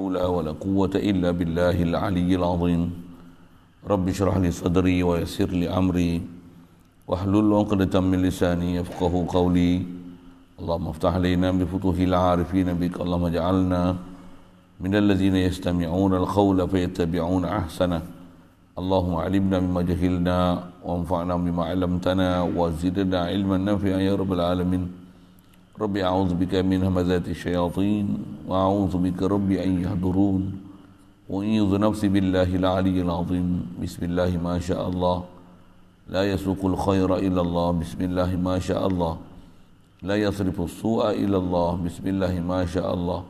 حول ولا قوة إلا بالله العلي العظيم رب اشرح لي صدري ويسر لي أمري واحلل عقدة من لساني يفقه قولي اللهم افتح علينا بفتوح العارفين بك اللهم اجعلنا من الذين يستمعون القول فيتبعون أحسنه اللهم علمنا بما جهلنا وانفعنا بما علمتنا وزدنا علما نافعا يا رب العالمين ربي أعوذ بك من همزات الشياطين وأعوذ بك ربي أن يحضرون وأعوذ نفسي بالله العلي العظيم بسم الله ما شاء الله لا يسوق الخير إلا الله بسم الله ما شاء الله لا يصرف السوء إلا الله بسم الله ما شاء الله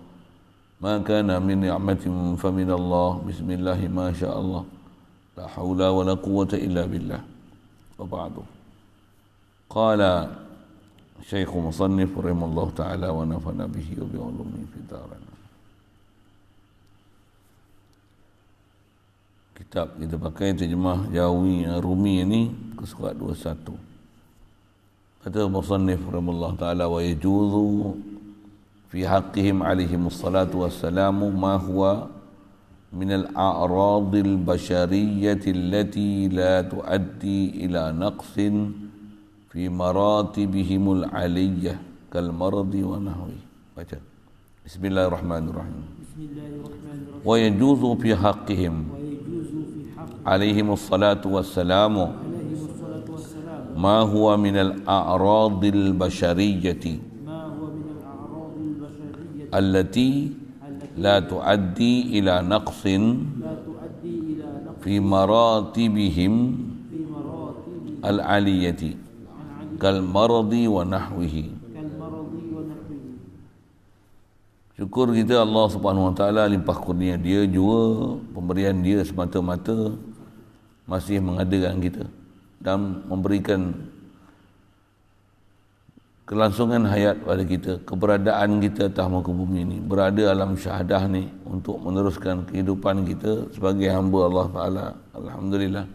ما كان من نعمة فمن الله بسم الله ما شاء الله لا حول ولا قوة إلا بالله وبعد قال شيخ مصنف رحمه الله تعالى ونفعنا به وبعلومه في دارنا. Kitab kita pakai terjemah Jawi Rumi ini kesurat 21. Kata Musannif rahimahullah taala wa yajuzu fi haqqihim alaihim assalatu wassalamu ma huwa min al-a'rad al-bashariyyah allati la tuaddi ila naqsin fi maratibihim al-'aliyyah kal maradi wa nahwi. Baca. Bismillahirrahmanirrahim. Wa yajuzu fi haqqihim alaihim assalatu wassalamu ma huwa min al-a'rad al-bashariyyah allati la tuaddi ila naqsin fi maratibihim al-'aliyyati kal maradi wa nahwihi. Syukur kita Allah Subhanahu wa taala limpah kurnia dia jua pemberian dia semata-mata masih mengadakan kita dan memberikan kelangsungan hayat pada kita, keberadaan kita atas muka bumi ini, berada alam syahadah ni untuk meneruskan kehidupan kita sebagai hamba Allah Ta'ala. Alhamdulillah.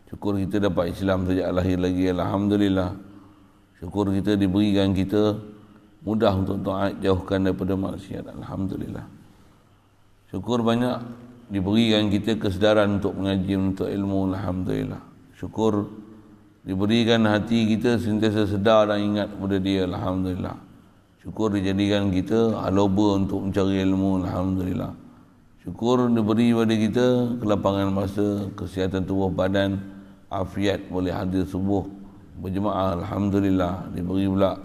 Syukur kita dapat Islam sejak lahir lagi. Alhamdulillah. Syukur kita diberikan kita mudah untuk taat, jauhkan daripada maksiat. Alhamdulillah. Syukur banyak diberikan kita kesedaran untuk mengaji, untuk ilmu. Alhamdulillah. Syukur diberikan hati kita sentiasa sedar dan ingat kepada dia. Alhamdulillah. Syukur dijadikan kita aloba untuk mencari ilmu. Alhamdulillah. Syukur diberi pada kita kelapangan masa, kesihatan tubuh badan, afiat, boleh hadir subuh berjemaah. Alhamdulillah. Diberi pula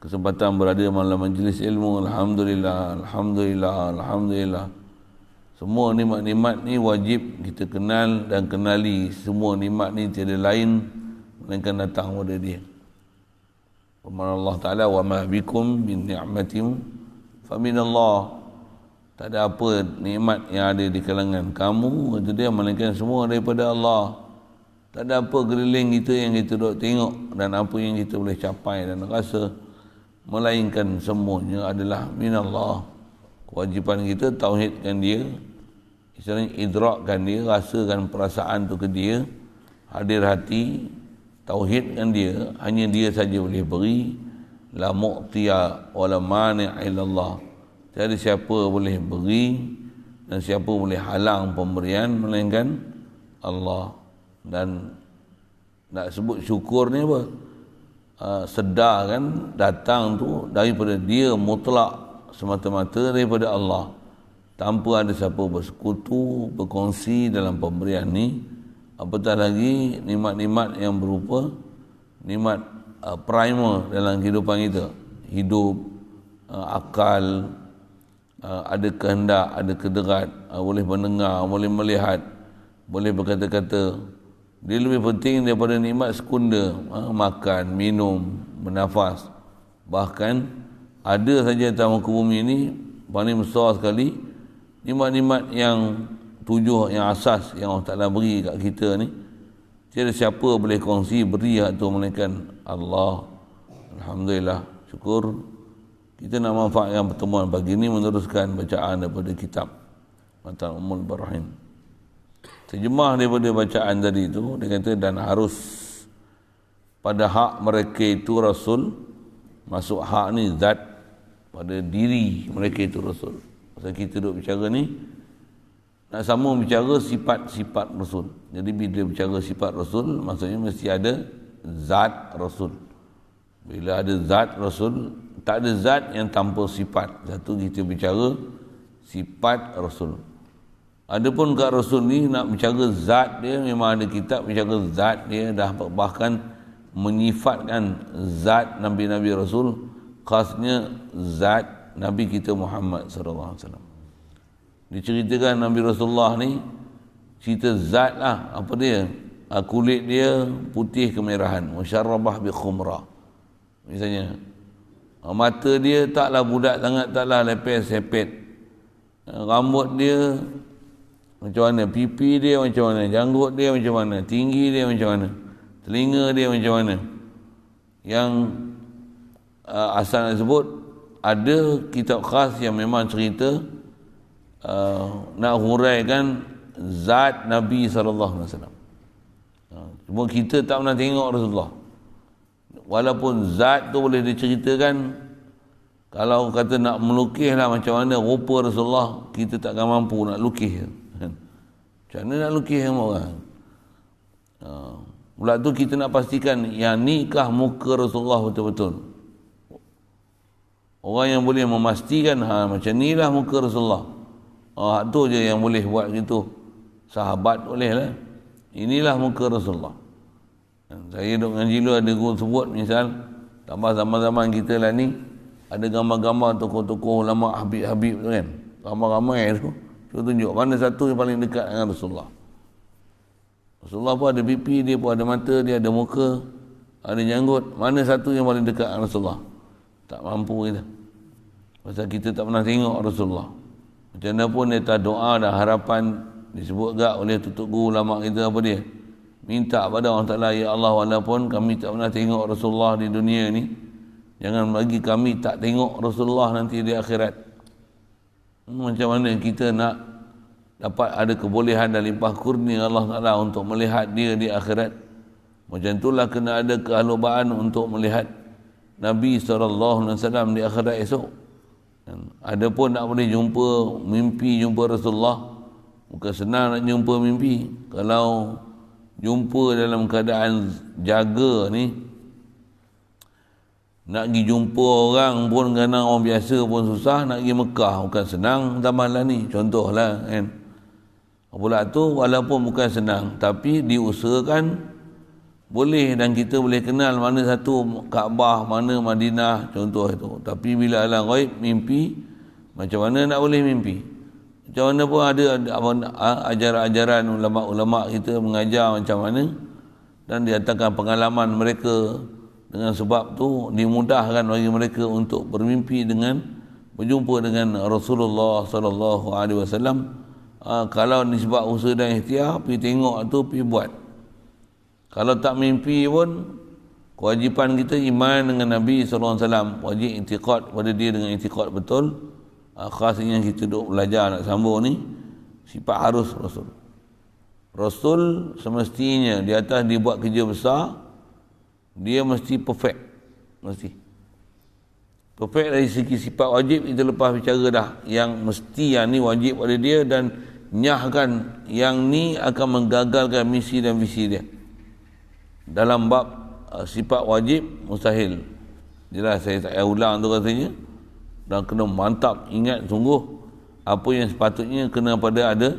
kesempatan berada dalam majlis ilmu. Alhamdulillah. Alhamdulillah. Alhamdulillah. Semua nikmat-nikmat ni wajib kita kenal dan kenali. Semua nikmat ni tiada lain melainkan datang pada dia. Firman Allah Ta'ala, wa ma bikum min ni'matin fa min Allah. Tak ada apa nikmat yang ada di kalangan kamu, kata dia, melainkan semua daripada Allah. Tak ada apa keliling kita yang kita duk tengok dan apa yang kita boleh capai dan rasa, melainkan semuanya adalah min Allah. Kewajipan kita tauhidkan dia, istilahnya idrakkan dia, rasakan perasaan tu ke dia, hadir hati, tauhidkan dia. Hanya dia saja boleh beri. La mu'tiya wa la mani' illallah. Tiada siapa boleh beri dan siapa boleh halang pemberian melainkan Allah. Dan nak sebut syukur ni apa? Sedar kan, datang tu daripada dia mutlak, semata-mata daripada Allah, tanpa ada siapa bersekutu, berkongsi dalam pemberian ni. Apatah lagi nikmat-nikmat yang berupa nikmat primer dalam kehidupan kita, hidup, akal, ada kehendak, ada kederat, boleh mendengar, boleh melihat, boleh berkata-kata. Dia lebih penting daripada nikmat sekunda, makan, minum, bernafas. Bahkan ada saja atas muka bumi ini paling besar sekali nikmat-nikmat yang 7 yang asas yang Allah Ta'ala beri kat kita ni. Tiada siapa boleh kongsi beri atau melainkan Allah. Alhamdulillah. Syukur kita nak manfaatkan pertemuan pagi ini meneruskan bacaan daripada kitab Matan Ummul Barahim. Terjemah daripada bacaan tadi itu, dia kata, dan harus pada hak mereka itu Rasul. Masuk hak ni zat, pada diri mereka itu Rasul. Pasal kita duk bicara ni, nak sambung bicara sifat-sifat Rasul. Jadi bila bicara sifat Rasul, maksudnya mesti ada zat Rasul. Bila ada zat Rasul, tak ada zat yang tanpa sifat. Satu kita bicara sifat Rasul. Adapun kat Rasul ni nak bicara zat dia, memang ada kitab bicara zat dia, dah bahkan menyifatkan zat Nabi-Nabi Rasul, khasnya zat Nabi kita Muhammad sallallahu alaihi wasallam. Diceritakan Nabi Rasulullah ni cerita zat lah. Apa dia? Kulit dia putih kemerahan, musyarrabah bi khumra. Misalnya mata dia taklah budak sangat, taklah lepes sepet. Rambut dia macam mana, pipi dia macam mana, janggut dia macam mana, tinggi dia macam mana, telinga dia macam mana. Yang asal nak sebut, ada kitab khas yang memang cerita nak huraikan zat Nabi SAW. Cuma kita tak pernah tengok Rasulullah. Walaupun zat tu boleh diceritakan, kalau kata nak melukis lah macam mana rupa Rasulullah, kita takkan mampu nak lukis. Macam mana nak lukis sama orang? Pula tu kita nak pastikan yang nikah muka Rasulullah betul-betul. Orang yang boleh memastikan macam ni lah muka Rasulullah, tu je yang boleh buat gitu. Sahabat boleh lah. Inilah muka Rasulullah. Saya duduk ngaji dulu, ada guru sebut, misal tambah zaman-zaman kita lah ni, ada gambar-gambar tokoh-tokoh ulama Habib-Habib tu kan, ramai-ramai tu, tunjuk mana satu yang paling dekat dengan Rasulullah. Rasulullah pun ada pipi, dia pun ada mata, dia ada muka, ada janggut. Mana satu yang paling dekat dengan Rasulullah? Tak mampu kita. Pasal kita tak pernah tengok Rasulullah. Macam mana pun dia tak doa dan harapan disebut gak oleh tutup guru ulama kita, apa dia? Minta pada Allah Ta'ala, ya Allah, walaupun kami tak pernah tengok Rasulullah di dunia ni, jangan bagi kami tak tengok Rasulullah nanti di akhirat. Macam mana kita nak dapat ada kebolehan dan limpah kurnia Allah Ta'ala untuk melihat dia di akhirat? Macam itulah kena ada kehalubaan untuk melihat Nabi SAW di akhirat esok. Adapun nak boleh jumpa mimpi, jumpa Rasulullah, bukan senang nak jumpa mimpi. Kalau jumpa dalam keadaan jaga ni, nak pergi jumpa orang pun, kerana orang biasa pun susah. Nak pergi Mekah bukan senang, tambahlah ni contohlah kan. Pula tu walaupun bukan senang, tapi diusahakan boleh, dan kita boleh kenal mana satu Kaabah, mana Madinah, contoh itu. Tapi bila alam ghaib, mimpi, macam mana nak boleh mimpi? Macam mana pun ada ajaran-ajaran ulama-ulama kita mengajar macam mana, dan diatakan pengalaman mereka. Dengan sebab tu dimudahkan bagi mereka untuk bermimpi dengan berjumpa dengan Rasulullah sallallahu alaihi wasallam. Kalau nisbah usaha dan ikhtiar, pergi tengok tu, pergi buat. Kalau tak mimpi pun, kewajipan kita iman dengan Nabi sallallahu alaihi wasallam, wajib i'tiqad pada dia dengan i'tiqad betul. Khasnya kita duk belajar nak sambung ni, sifat harus Rasul. Rasul semestinya di atas dia buat kerja besar, dia mesti perfect. Mesti perfect dari segi sifat wajib. Kita lepas bicara dah yang mesti, yang ni wajib pada dia, dan nyahkan yang ni akan menggagalkan misi dan visi dia. Dalam bab sifat wajib mustahil. Jelas saya tak payah ulang tu katanya. Dan kena mantap ingat sungguh apa yang sepatutnya kena pada ada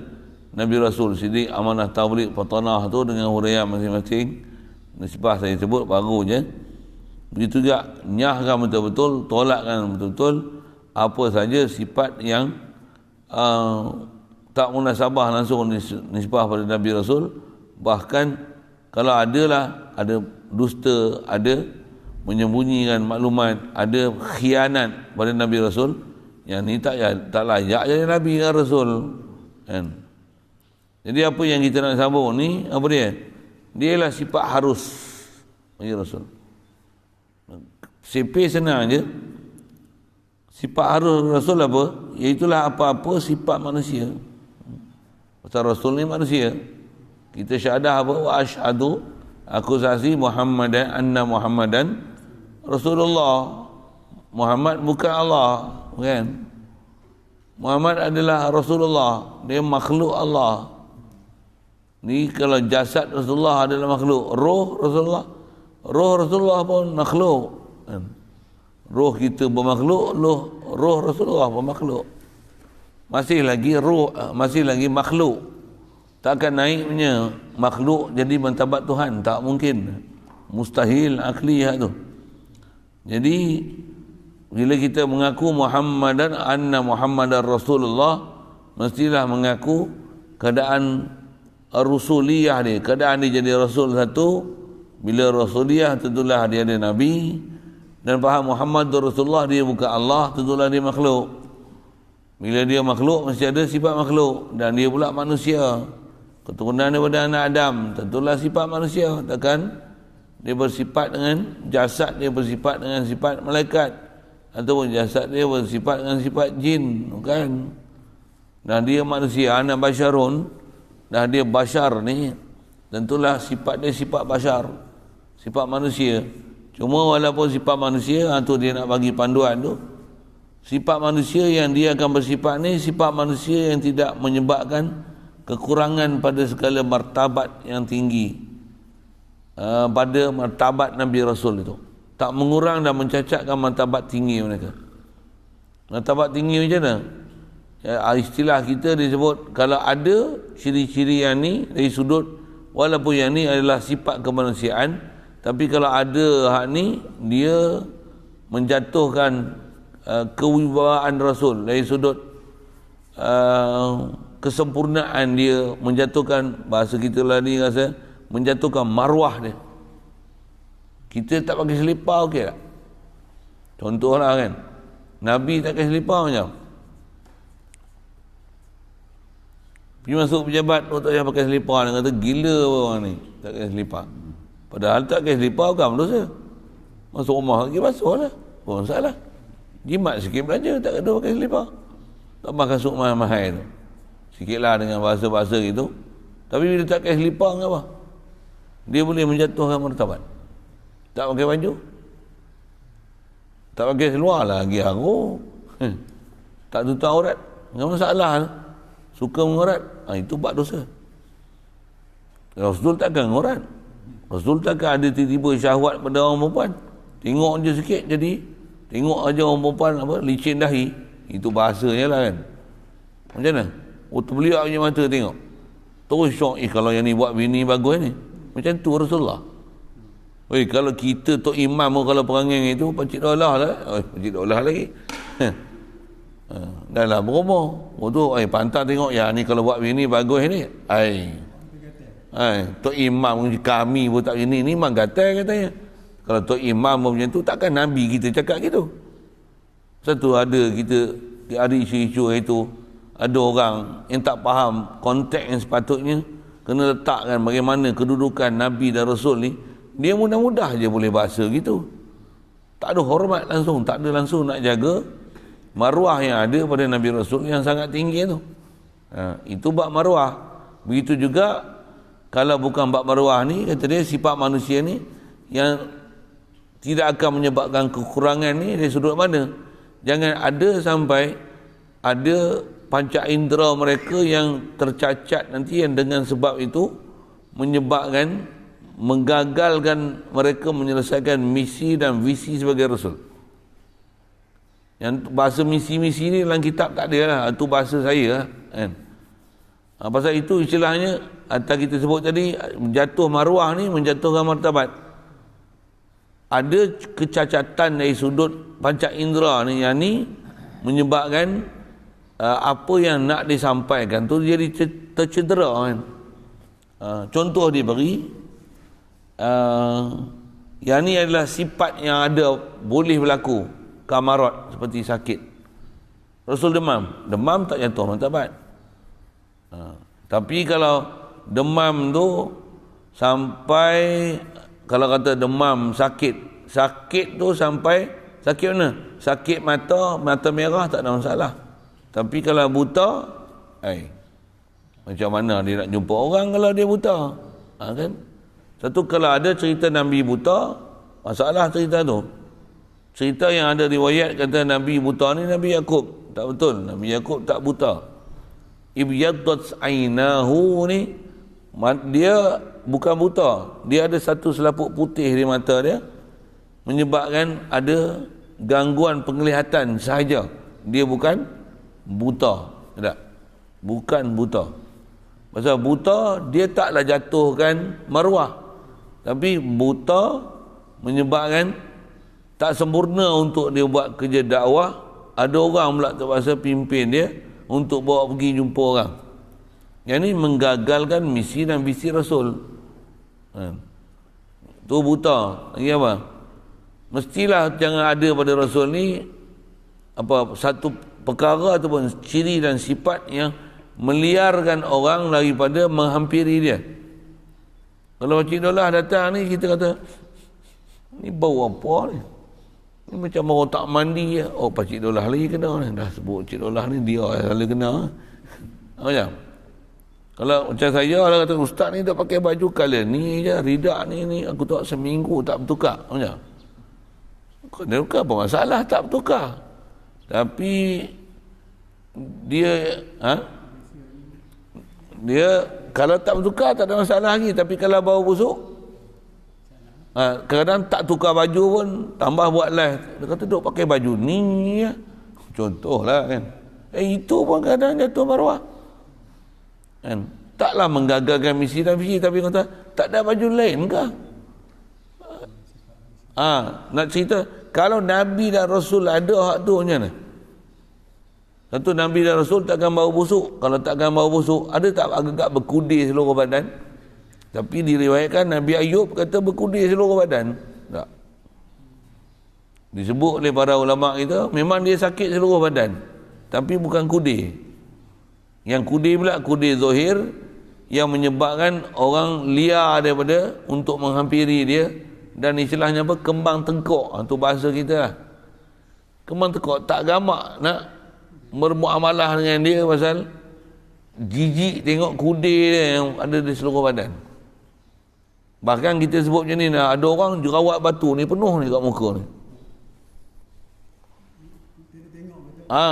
Nabi Rasul. Sidik, amanah, tabligh, fatanah tu dengan huraian masing-masing. Nisbah saya sebut baru je. Begitu juga nyahkan betul-betul, tolakkan betul-betul apa saja sifat yang tak munasabah langsung nisbah pada Nabi Rasul. Bahkan kalau adalah ada dusta, ada menyembunyikan maklumat, ada khianat pada Nabi Rasul, yang ni tak layak jadi Nabi dan Rasul kan. Jadi apa yang kita nak sambung ni, apa dia? Dia lah sifat harus bagi Rasul. CP senang je. Sifat harus Rasul apa? Iaitulah apa-apa sifat manusia. Pasal Rasul ni manusia. Kita syahadah apa? Wa asyhadu, aku saksi Muhammadan, anna Muhammadan Rasulullah. Muhammad bukan Allah, kan? Muhammad adalah Rasulullah, dia makhluk Allah. Ni kalau jasad Rasulullah adalah makhluk, roh Rasulullah pun makhluk. Roh kita bermakhluk, roh Rasulullah pun makhluk. Masih lagi makhluk. Takkan naiknya makhluk jadi martabat Tuhan, tak mungkin. Mustahil akliyah tu. Jadi bila kita mengaku anna Muhammadar Rasulullah, mestilah mengaku keadaan Rasuliyah dia, keadaan dia jadi Rasul satu. Bila Rasuliyah, tentulah dia ada Nabi. Dan faham Muhammad Rasulullah, dia bukan Allah, tentulah dia makhluk. Bila dia makhluk, mesti ada sifat makhluk. Dan dia pula manusia, keturunan daripada anak Adam, tentulah sifat manusia. Takkan dia bersifat dengan jasad, dia bersifat dengan sifat malaikat, ataupun jasad dia bersifat dengan sifat jin, bukan. Dan dia manusia, anak basyarun. Dah dia bashar ni, tentulah sifat dia sifat bashar, sifat manusia. Cuma walaupun sifat manusia, tu dia nak bagi panduan tu. Sifat manusia yang dia akan bersifat ni, sifat manusia yang tidak menyebabkan kekurangan pada segala martabat yang tinggi, pada martabat Nabi Rasul itu. Tak mengurang dan mencacatkan martabat tinggi mereka. Martabat tinggi macam mana? Istilah kita disebut, kalau ada ciri-ciri yang ni dari sudut, walaupun yang ni adalah sifat kemanusiaan, tapi kalau ada hak ni, dia menjatuhkan kewibawaan Rasul dari sudut kesempurnaan dia, menjatuhkan, bahasa kita lah ni rasa, menjatuhkan maruah dia. Kita tak pakai selipar, okey tak? Contohlah kan, Nabi tak pakai selipar macam pergi masuk pejabat, tak payah pakai selipar. Dia kata, gila orang ni, tak pakai selipar. Padahal tak pakai selipar bukan dosa. Masuk rumah lagi basuh lah, bukan salah. Jimat sikit belajar, tak kena pakai selipar. Tak makan kasut mahal-mahal tu. Sikit lah dengan bahasa-bahasa gitu. Tapi bila tak pakai selipar, apa? Dia boleh menjatuhkan martabat. Tak pakai baju, tak pakai seluar lagi aku. Tak tutup aurat, enggak masalah. Suka mengurat, itu buat dosa. Rasul takkan mengurat. Rasul takkan ada tiba-tiba syahwat pada orang perempuan. Tengok je sikit jadi, tengok aja orang perempuan licin dahi. Itu bahasanya lah kan. Macam mana? Terbeliak punya mata tengok. Terus syok, kalau yang ni buat bini bagus ni. Macam tu Rasulullah. Kalau kita Tok Imam kalau perangai itu, Pakcik Daulah lah. Pakcik Daulah lagi. Dah lah berumur. Tu pantang tengok, ya ni kalau buat bini bagus ni. Tok Imam kami pun tak begini. Ni memang gatal katanya. Kalau Tok Imam pun macam tu, takkan Nabi kita cakap gitu. Satu ada kita ada isu-isu itu, ada orang yang tak faham konteks yang sepatutnya, kena letakkan bagaimana kedudukan Nabi dan Rasul ni. Dia mudah-mudah je boleh bahasa gitu. Tak ada hormat langsung, tak ada langsung nak jaga maruah yang ada pada Nabi Rasul yang sangat tinggi tu. Itu bab maruah. Begitu juga kalau bukan bab maruah ni, kata dia sifat manusia ni yang tidak akan menyebabkan kekurangan ni dari sudut mana? Jangan ada sampai ada panca indera mereka yang tercacat nanti, yang dengan sebab itu menyebabkan menggagalkan mereka menyelesaikan misi dan visi sebagai Rasul. Yang bahasa misi-misi ni dalam kitab tak ada lah. Itu bahasa saya lah, kan? Pasal itu istilahnya atas kita sebut tadi, jatuh maruah ni menjatuhkan martabat. Ada kecacatan dari sudut panca indera ni, yang ni menyebabkan apa yang nak disampaikan tu jadi tercedera, kan? Contoh dia beri, yang ni adalah sifat yang ada boleh berlaku, kamarat seperti sakit. Rasul demam tak jatuh martabat. Tapi kalau demam tu sampai, kalau kata demam sakit tu sampai sakit mana? Sakit mata merah tak ada masalah. Tapi kalau buta, macam mana dia nak jumpa orang kalau dia buta? Kan? Satu, kalau ada cerita Nabi buta, masalah cerita tu. Cerita yang ada riwayat kata Nabi buta ni Nabi Yakub. Tak betul. Nabi Yaqub tak buta. Ibyaddat ainahu ni, dia bukan buta. Dia ada satu selaput putih di mata dia, menyebabkan ada gangguan penglihatan sahaja. Dia bukan buta. Tak? Bukan buta. Pasal buta, dia taklah jatuhkan maruah. Tapi buta menyebabkan tak sempurna untuk dia buat kerja dakwah. Ada orang pula terpaksa pimpin dia untuk bawa pergi jumpa orang. Yang ni menggagalkan misi dan visi Rasul. Tu buta. Lagi apa? Mestilah jangan ada pada Rasul ni satu perkara ataupun ciri dan sifat yang meliarkan orang daripada menghampiri dia. Kalau Cik Dolah datang ni, kita kata, ni bau apa ni? Ni macam orang tak mandi ya. Oh, Pak Cik Dolah lagi kena ni. Dah sebut Cik Dolah ni, dia selalu kena. Macam? Kalau macam saya, orang kata, Ustaz ni tak pakai baju colour ni je, ridak ni, aku tak seminggu tak bertukar. Macam? Dia bukan apa masalah tak bertukar. Tapi dia kalau tak bertukar tak ada masalah lagi. Tapi kalau bau busuk, kadang tak tukar baju pun tambah buat live. Dia kata duk pakai baju ni ya. Contohlah kan. Itu pun kadang jatuh maruah. Kan? Taklah menggagalkan misi dan visi, tapi kata tak ada baju lain ke? Nak cerita kalau Nabi dan Rasul ada hak tu macam mana? Satu, Nabi dan Rasul takkan bau busuk. Kalau takkan bau busuk, ada tak agak berkudir seluruh badan? Tapi diriwayatkan Nabi Ayub kata berkudir seluruh badan. Tak. Disebut oleh para ulama kita, memang dia sakit seluruh badan, tapi bukan kudir. Yang kudir pula kudir zahir, yang menyebabkan orang liar daripada untuk menghampiri dia. Dan istilahnya apa? Kembang tengkok. Itu bahasa kita lah. Kembang tengkok tak gamak nak bermuamalah dengan dia pasal jijik tengok kudir dia yang ada di seluruh badan. Bahkan kita sebut macam ni, ada orang jerawat batu ni penuh ni kat muka ni.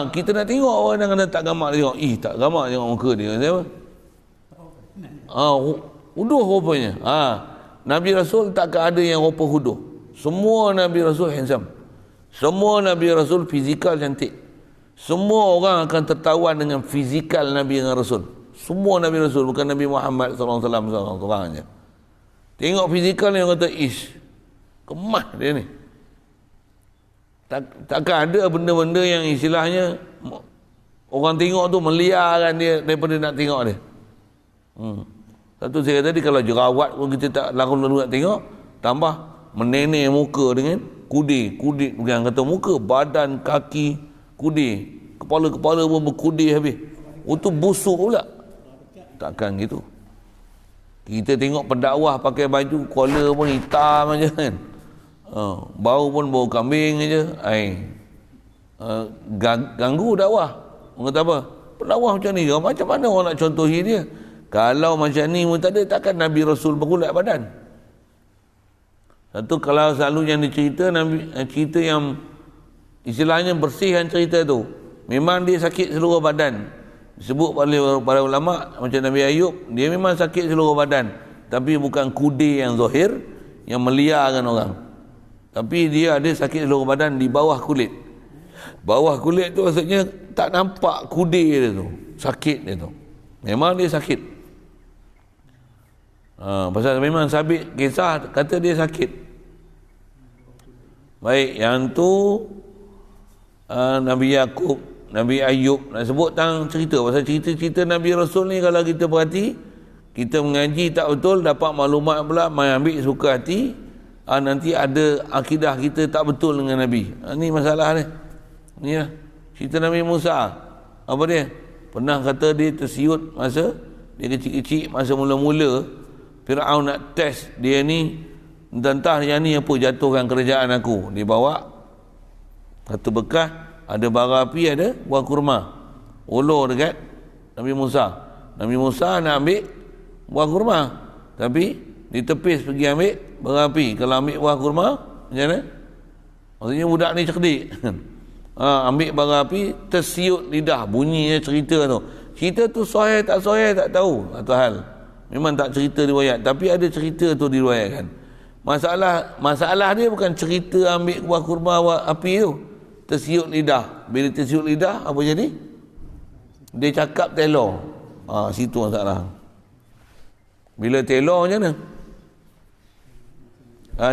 Kita nak tengok orang yang kata tak gamak tengok. Tak gamak tengok muka dia. Siapa? Huduh rupanya. Nabi Rasul takkan ada yang rupa huduh. Semua Nabi Rasul handsome. Semua Nabi Rasul fizikal cantik. Semua orang akan tertawan dengan fizikal Nabi dengan Rasul. Semua Nabi Rasul, bukan Nabi Muhammad SAW seorang je. Tengok fizikal yang kata, kemas dia ni. Takkan ada benda-benda yang istilahnya orang tengok tu meliarkan dia daripada nak tengok dia. Satu saya kata tadi, kalau jerawat pun kita tak lalu nak tengok, tambah menenek muka dengan kudir, bukan kata muka, badan, kaki, kudir, kepala pun berkudir habis. Itu busuk pula. Takkan gitu. Kita tengok pendakwah pakai baju collar pun hitam aja kan. Bau pun bau kambing aja. Ganggu dakwah. Orang kata apa? Pendakwah macam ni, macam mana orang nak contohi dia? Kalau macam ni pun tak ada, takkan Nabi Rasul berkulat badan. Satu, kalau selalu yang dicerita, cerita yang istilahnya bersihkan cerita tu, memang dia sakit seluruh badan. Disebut oleh para ulama macam Nabi Ayub, dia memang sakit seluruh badan, tapi bukan kudir yang zahir yang meliarkan orang, tapi dia ada sakit seluruh badan di bawah kulit. Bawah kulit tu maksudnya tak nampak kudir dia tu, sakit dia tu, memang dia sakit. Pasal memang sabit kisah kata dia sakit. Baik, yang tu Nabi Yaqub, Nabi Ayub, nak sebut tentang cerita. Pasal cerita-cerita Nabi Rasul ni kalau kita perhati, kita mengaji tak betul, dapat maklumat pula, main ambil suka hati, nanti ada akidah kita tak betul dengan Nabi. Ni masalah ni. Ni lah. Cerita Nabi Musa. Apa dia? Pernah kata dia tersiut masa dia kecil-kecil, masa mula-mula Fir'aun nak test dia ni, entah yang ni apa jatuhkan kerajaan aku. Dia bawa satu bekas, ada bara api, ada buah kurma, ulur dekat Nabi Musa. Nabi Musa nak ambil buah kurma, tapi ditepis pergi ambil bara api. Kalau ambil buah kurma macam mana? Maksudnya budak ni cerdik. Ambil bara api, tersiut lidah, bunyinya cerita tu. Cerita tu sahih tak tahu atau hal. Memang tak cerita riwayat, tapi ada cerita tu diriwayatkan. Masalah dia bukan cerita ambil buah kurma api tu. Tersiut lidah. Bila tersiut lidah, apa jadi? Dia cakap telur. Situ masalah. Bila telur macam mana?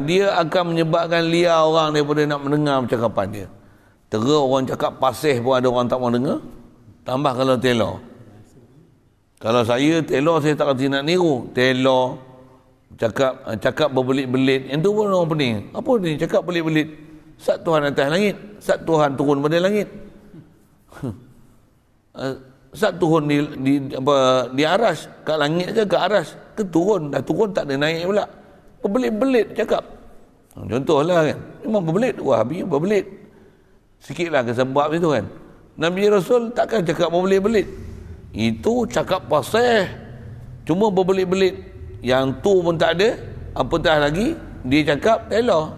Dia akan menyebabkan liar orang daripada nak mendengar percakapan dia. Terus orang cakap pasih pun ada orang tak mau dengar. Tambah kalau telur. Kalau saya telur, saya tak kerti nak niru. Telur cakap berbelit-belit. Yang tu pun orang pening. Apa ni? Cakap belit-belit. Sat Tuhan atas langit, sat Tuhan turun pada langit. Sat turun di aras, kat langit ke aras, ke turun, dah turun tak ada naik pula. Berbelit-belit cakap. Contohlah kan. Memang berbelit. Wah, habis berbelit. Sikitlah kesebab itu kan. Nabi Rasul takkan cakap berbelit-belit. Itu cakap pasih. Cuma berbelit-belit. Yang tu pun tak ada. Apatah lagi dia cakap telur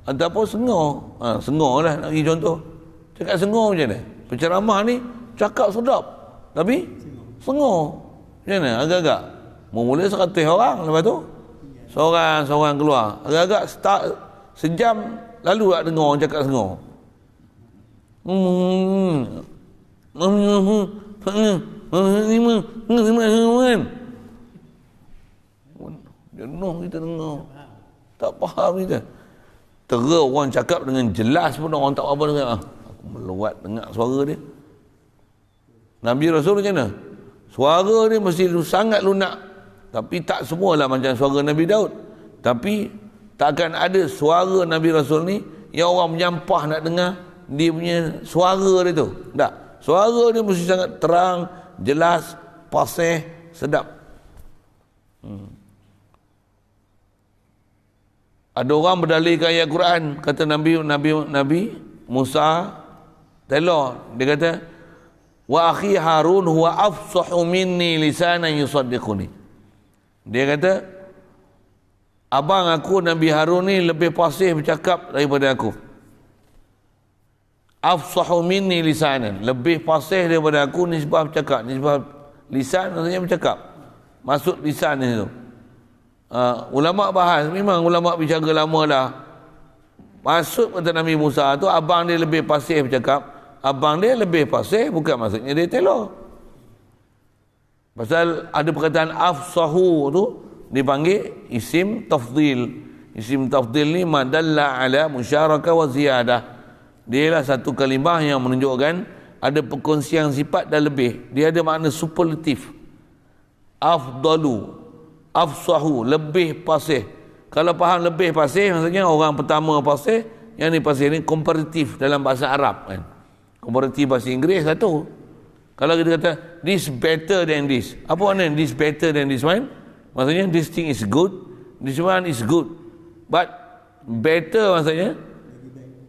ataupun sengor. Sengor lah nak bagi contoh. Cakap sengor macam mana? Penceramah ni cakap sedap tapi sengor. Macam mana? Agak-agak mula 100 orang, lepas tu seorang keluar. Agak-agak start sejam lalu tak dengar orang cakap sengor. Jenuh kita dengar, tak faham kita. Terus orang cakap dengan jelas pun orang tak apa dengar. Aku meluat dengar suara dia. Nabi Rasul macam mana? Suara dia mesti sangat lunak, tapi tak semualah macam suara Nabi Daud. Tapi takkan ada suara Nabi Rasul ni yang orang menyampah nak dengar dia punya suara dia tu. Tak. Suara dia mesti sangat terang, jelas, fasih, sedap. Ada orang berdalilkan ayat Quran, kata Nabi Musa telur. Dia kata, wa akhi Harun huwa afsahu minni lisanan yusaddiquni. Dia kata, abang aku Nabi Harun ni lebih fasih bercakap daripada aku. Afsahu minni lisanan, lebih fasih daripada aku nisbah bercakap. Nisbah lisan maksudnya bercakap. Maksud lisan ni tu. Ulama bahas, memang ulama bicara lama dah. Maksud kata Nabi Musa tu abang dia lebih fasih bercakap. Abang dia lebih fasih bukan maksudnya dia telur. Pasal ada perkataan afsahu tu dipanggil isim tafdil. Isim tafdil ni madalla ala musyarakah wa ziyadah. Dia lah satu kalimah yang menunjukkan ada perkongsian sifat dan lebih. Dia ada makna superlatif. Afdalu, afsahu, lebih fasih. Kalau faham lebih fasih, maksudnya orang pertama fasih, yang ni fasih ni komparatif dalam bahasa Arab kan. Komparatif bahasa Inggeris satu. Kalau kita kata this better than this, apa makna this better than this one? Maksudnya this thing is good, this one is good. But better maksudnya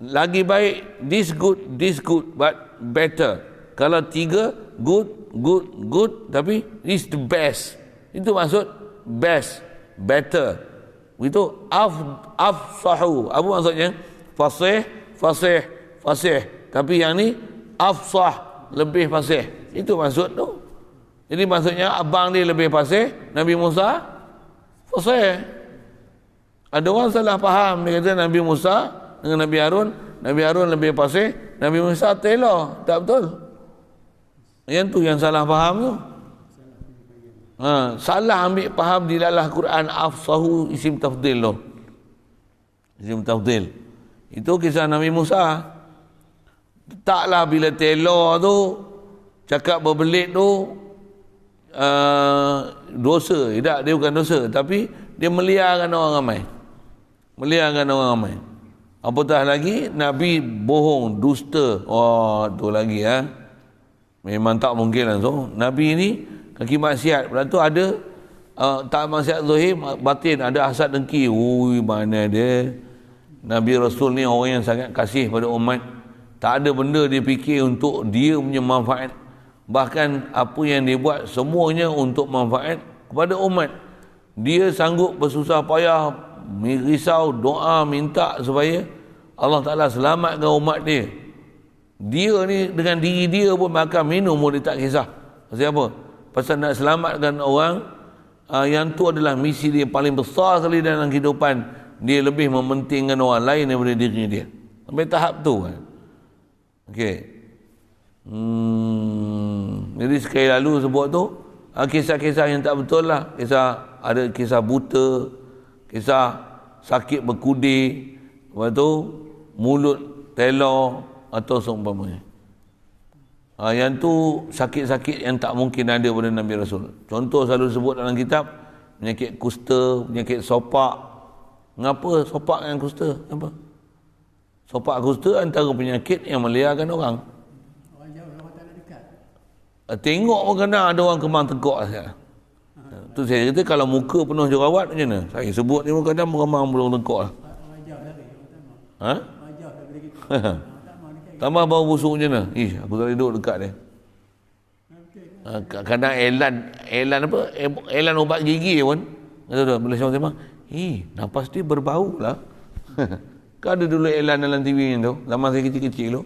lagi baik, this good, but better. Kalau tiga, good, tapi this the best. Itu maksud best, better. Itu afsahu. Apa maksudnya? Fasih. Tapi yang ni afsah, lebih fasih. Itu maksud tu. Jadi maksudnya abang dia lebih fasih, Nabi Musa fasih. Ada orang salah faham, dia kata Nabi Musa dengan Nabi Harun lebih fasih, Nabi Musa telur. Tak betul. Yang tu yang salah faham tu. Salah ambil faham di dalam Quran afsahu isim tafdil tu. Isim tafdil. Itu kisah Nabi Musa. Taklah bila telur tu cakap berbelit tu dosa. Tak, dia bukan dosa, tapi dia meliarkan orang ramai. Apatah lagi Nabi bohong, dusta. Oh, tu lagi memang tak mungkin langsung. Nabi ni kaki maksiat. Lepas tu ada tak maksiat zahir, batin, ada hasad dengki. Ui, mana dia. Nabi Rasul ni orang yang sangat kasih pada umat. Tak ada benda dia fikir untuk dia punya manfaat. Bahkan apa yang dia buat semuanya untuk manfaat kepada umat. Dia sanggup bersusah payah, risau, doa, minta supaya Allah Ta'ala selamatkan umat dia. Dia ni dengan diri dia pun makan minum pun dia tak kisah. Pasal apa? Pasal nak selamatkan orang. Yang tu adalah misi dia paling besar sekali dalam kehidupan. Dia lebih mementingkan orang lain daripada diri dia. Sampai tahap tu kan. Okey. Jadi sekali lalu sebut tu, kisah-kisah yang tak betul lah. Ada kisah buta, kisah sakit berkudir, lepas tu mulut telor atau seumpamanya. Yang tu sakit-sakit yang tak mungkin ada pada Nabi Rasul. Contoh selalu sebut dalam kitab, penyakit kusta, penyakit sopak. Mengapa sopak dengan kusta? Apa? Sopak kusta antara penyakit yang meliarkan orang. Orang jauh, orang tak nak dekat. Tengok pun kadang ada orang kemang tegak saja. Tu saya kata kalau muka penuh jerawat macam mana? Saya sebut ni pun kadang kemang belum tegak lah. Orang jauh lari, orang tak mau. Ha? Orang jauh daripada kita. Orang tak mau dekat. Tambah bau busuk macam mana? Aku tak boleh duduk dekat dia. Kadang elan apa? Elan ubat gigi pun. Kata Malaysia orang sembang, nafas dia berbau lah. Kan ada dulu elan dalam TV tu, zaman saya kecil-kecil tu.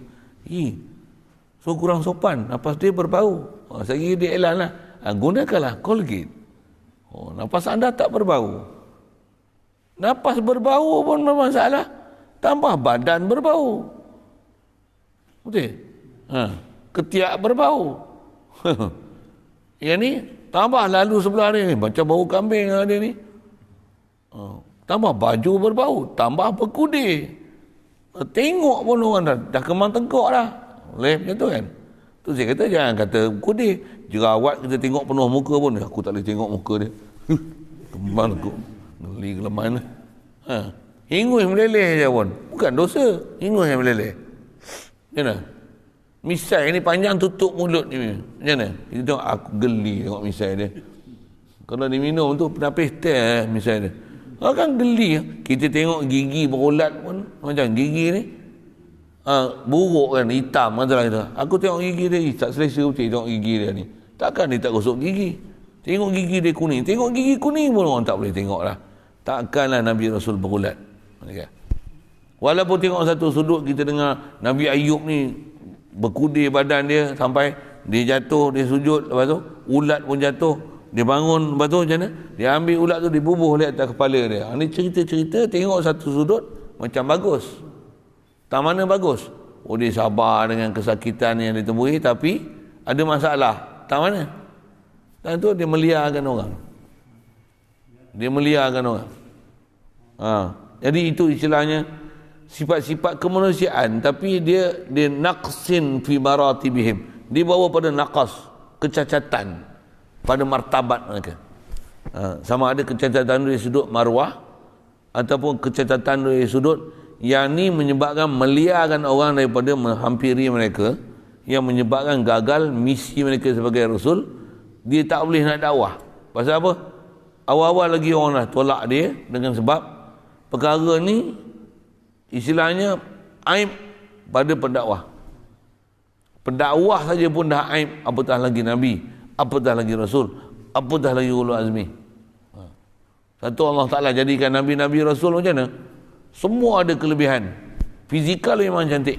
So kurang sopan, nafas dia berbau. Saya kira dia elan lah. Gunakanlah Colgate. Nafas anda tak berbau. Nafas berbau pun memang masalah. Tambah badan berbau. Betul? Ketiak berbau. Yang ni tambah lalu sebelah ni macam bau kambing ada ni. Tambah baju berbau, tambah berkudir. Tengok pun orang dah kemang tengkok dah. Boleh macam tu kan? Tu saya kata jangan kata berkudir. Jerawat kita tengok penuh muka pun, aku tak boleh tengok muka dia. Kemang tengkok. Geli kelemahan. Hingus meleleh je pun. Bukan dosa, hingus yang meleleh. Macam mana? Misai ni panjang tutup mulut ni. Macam mana? Kita tengok aku geli tengok misai dia. Kalau diminum tu penapis teh misai dia. Kan geli. Kita tengok gigi berulat pun macam gigi ni. Buruk kan, hitam masalah kita. Aku tengok gigi dia, tak selesa betul tengok gigi dia ni. Takkan dia tak gosok gigi. Tengok gigi dia kuning. Tengok gigi kuning pun orang tak boleh tengok lah. Takkanlah Nabi Rasul berulat. Okay. Walaupun tengok satu sudut kita dengar Nabi Ayub ni berkudir badan dia sampai dia jatuh, dia sujud, lepas tu ulat pun jatuh, dia bangun, lepas tu macam mana? Dia ambil ulat tu dibubuh di atas kepala dia. Ini cerita-cerita tengok satu sudut macam bagus. Tak mana bagus. Dia sabar dengan kesakitan yang ditemui tapi ada masalah. Tak mana? Dan tu dia meliarkan orang. Dia meliarkan orang. Jadi itu istilahnya sifat-sifat kemanusiaan tapi dia naqsin fi maratibihim. Dia bawa pada naqas, kecacatan pada martabat mereka. Sama ada kecacatan dari sudut marwah ataupun kecacatan dari sudut yang ni menyebabkan meliarkan orang daripada menghampiri mereka, yang menyebabkan gagal misi mereka sebagai Rasul. Dia tak boleh nak dakwah. Pasal apa? Awal-awal lagi orang dah tolak dia dengan sebab perkara ni istilahnya aib pada pendakwah. Pendakwah saja pun dah aib, apatah lagi Nabi, apatah lagi Rasul, apatah lagi ulul azmi. Satu Allah Ta'ala jadikan Nabi-Nabi Rasul macam mana? Semua ada kelebihan. Fizikal memang cantik.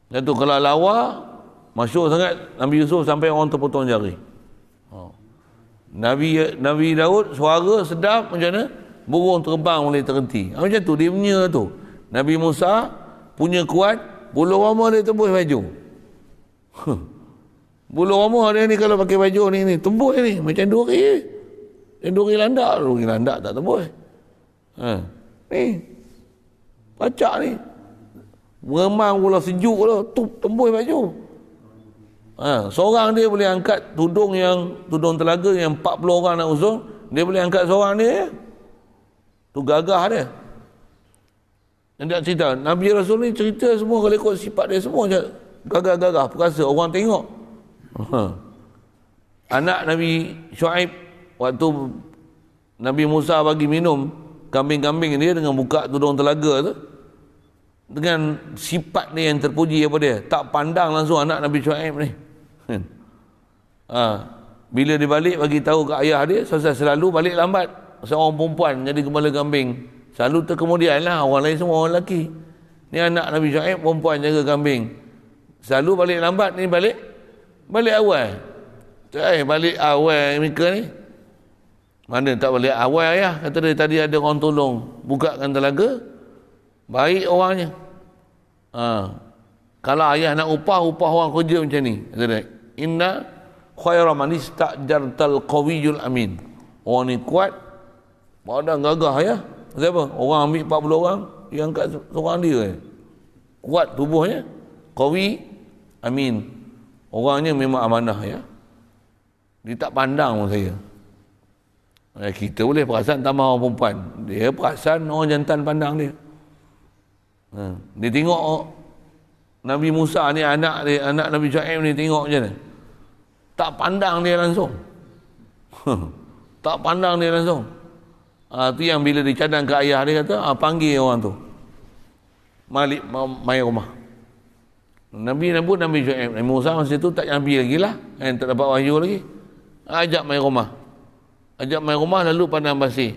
Satu kalau lawa, masyhur sangat Nabi Yusuf sampai orang terpotong jari. Nabi Daud suara sedap macam mana? Burung terbang boleh terhenti. Macam tu dia punya tu. Nabi Musa punya kuat, bulu roma dia tembus baju. Bulu roma dia ni kalau pakai baju ni tembus ni macam duri. Yang duri landak tak tembus. Ni pacak ni. Meremang pula sejuk tu tembus baju. Seorang dia boleh angkat tudung telaga yang 40 orang nak usung, dia boleh angkat seorang dia. Tu gagah dia. Yang tak cerita Nabi Rasul ni cerita semua kalau ikut sifat dia semua gagah-gagah perkasa orang tengok. Anak Nabi Shu'aib waktu Nabi Musa bagi minum kambing-kambing dia dengan buka tudung telaga tu, dengan sifat dia yang terpuji apa dia, tak pandang langsung anak Nabi Shu'aib ni. Bila dia balik bagi tahu ke ayah dia, selalu balik lambat. Seorang perempuan jadi kepala kambing, selalu terkemudian lah, orang lain semua orang lelaki. Ni anak Nabi Shu'aib perempuan jaga kambing. Selalu balik lambat ni balik awal. Balik awal mereka ni. Mana tak balik awal ya? Kata dia tadi ada orang tolong bukakan telaga. Baik orangnya. Kalau ayah nak upah orang kerja macam ni. Kata dia, inna khairan man istajartal qawiyul amin. Orang ni kuat, badan gagah ya. Siapa? Orang ambil 40 orang, dia angkat seorang dia. Kuat tubuhnya, qawi, amin. Orangnya memang amanah ya. Dia tak pandang pun saya. Kita boleh perasan tambah orang perempuan. Dia perasan orang jantan pandang dia. Dia tengok Nabi Musa ni, anak Nabi Shu'aib ni, tengok macam mana? Tak pandang dia langsung. Tak pandang dia langsung. Tu yang bila dicadang ke ayah dia kata, panggil orang tu. Malik mai rumah. Nabi Shu'aib, Nabi Musa masa tu tak Nabi lagi lah. Tak dapat wahyu lagi. Ajak mai rumah. Lalu pandang basi.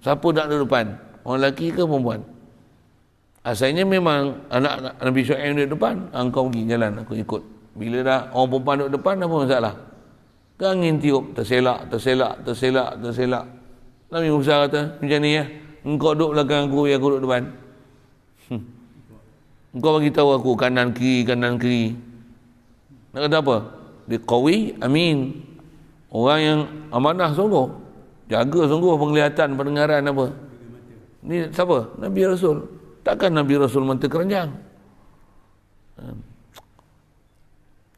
Siapa nak duduk depan? Orang lelaki ke perempuan? Asalnya memang anak Nabi Shu'aib duduk depan. Engkau pergi jalan, aku ikut. Bila dah orang perempuan duduk depan, apa masalah? Angin tiup, terselak. Nabi Musa kata, macam ni ya, engkau duduk belakang aku, aku duduk depan. Engkau bagi tahu aku kanan kiri. Nak kata apa? Dia qawi, amin. Orang yang amanah sungguh. Jaga sungguh penglihatan, pendengaran apa. Ni siapa? Nabi Rasul. Takkan Nabi Rasul mata keranjang.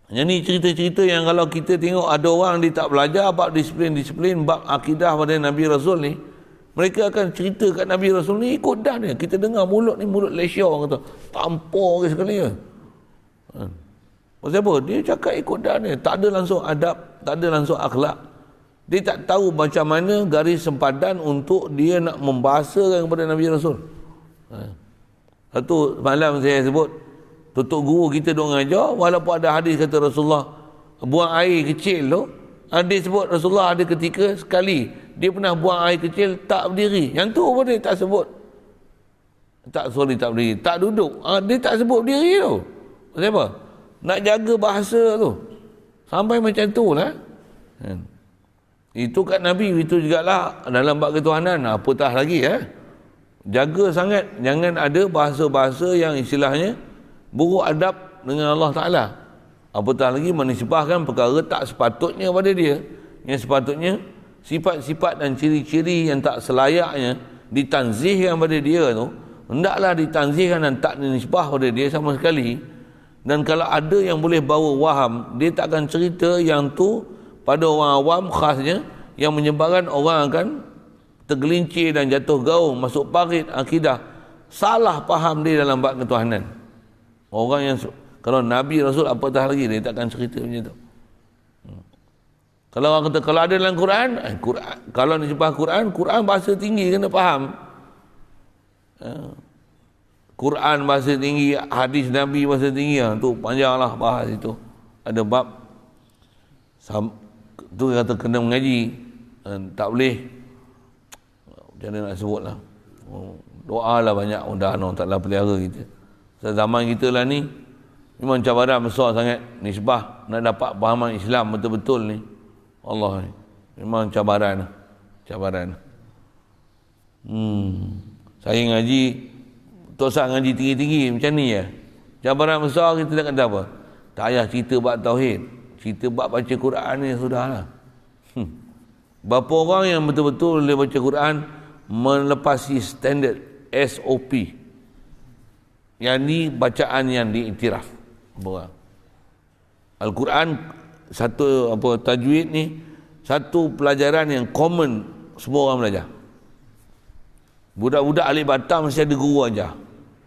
Yang ni cerita-cerita yang kalau kita tengok ada orang dia tak belajar bab disiplin, bab akidah pada Nabi Rasul ni, mereka akan cerita kat Nabi Rasul ni ikut dah dia. Kita dengar mulut lesya orang kata, tampar ke sekali ya. Pasal apa? Dia cakap ikut dah dia. Tak ada langsung adab, tak ada langsung akhlak. Dia tak tahu macam mana garis sempadan untuk dia nak membahasakan kepada Nabi Rasul. Satu malam saya sebut, tutup guru kita duk ngajar, walaupun ada hadis kata Rasulullah buang air kecil tu, dia sebut Rasulullah ada ketika sekali dia pernah buang air kecil tak berdiri. Yang tu pun dia tak sebut. Tak berdiri, tak duduk. Dia tak sebut berdiri tu. Kenapa? Nak jaga bahasa tu. Sampai macam tu lah. Itu kat Nabi, itu jugalah dalam bab ketuhanan. Apatah lagi jaga sangat, jangan ada bahasa-bahasa yang istilahnya buruk adab dengan Allah Ta'ala. Apatah lagi menisbahkan perkara tak sepatutnya pada dia. Yang sepatutnya sifat-sifat dan ciri-ciri yang tak selayaknya ditanzihkan pada dia tu, hendaklah ditanzihkan dan tak dinisbah pada dia sama sekali. Dan kalau ada yang boleh bawa waham, dia tak akan cerita yang tu pada orang awam khasnya, yang menyebabkan orang akan tergelincir dan jatuh gaung, masuk parit akidah, salah faham dia dalam bab ketuhanan. Orang yang kalau Nabi Rasul apatah lagi, dia takkan cerita macam tu. Kalau orang kata kalau ada dalam Quran, kalau nak jumpa Quran bahasa tinggi kena faham. Quran bahasa tinggi, hadis Nabi bahasa tinggi, tu panjanglah bahas itu. Ada bab tu kata kena mengaji, tak boleh macam mana nak sebut lah, doa lah banyak, mudah-mudahan Allah Ta'ala pelihara kita. Zaman kita lah ni memang cabaran besar sangat, nisbah nak dapat pahaman Islam betul-betul ni, Allah ni memang cabaran. Saya ngaji, Tok Sah ngaji tinggi-tinggi macam ni ya. Cabaran besar kita nak kata apa? Tak payah cerita bab tauhid, cerita bab baca Quran ni sudahlah. Berapa orang yang betul-betul boleh baca Quran melepasi standard SOP, yang ni bacaan yang diiktiraf. Al-Quran satu tajwid ni satu pelajaran yang common, semua orang belajar. Budak-budak alif bata mesti ada guru ajar,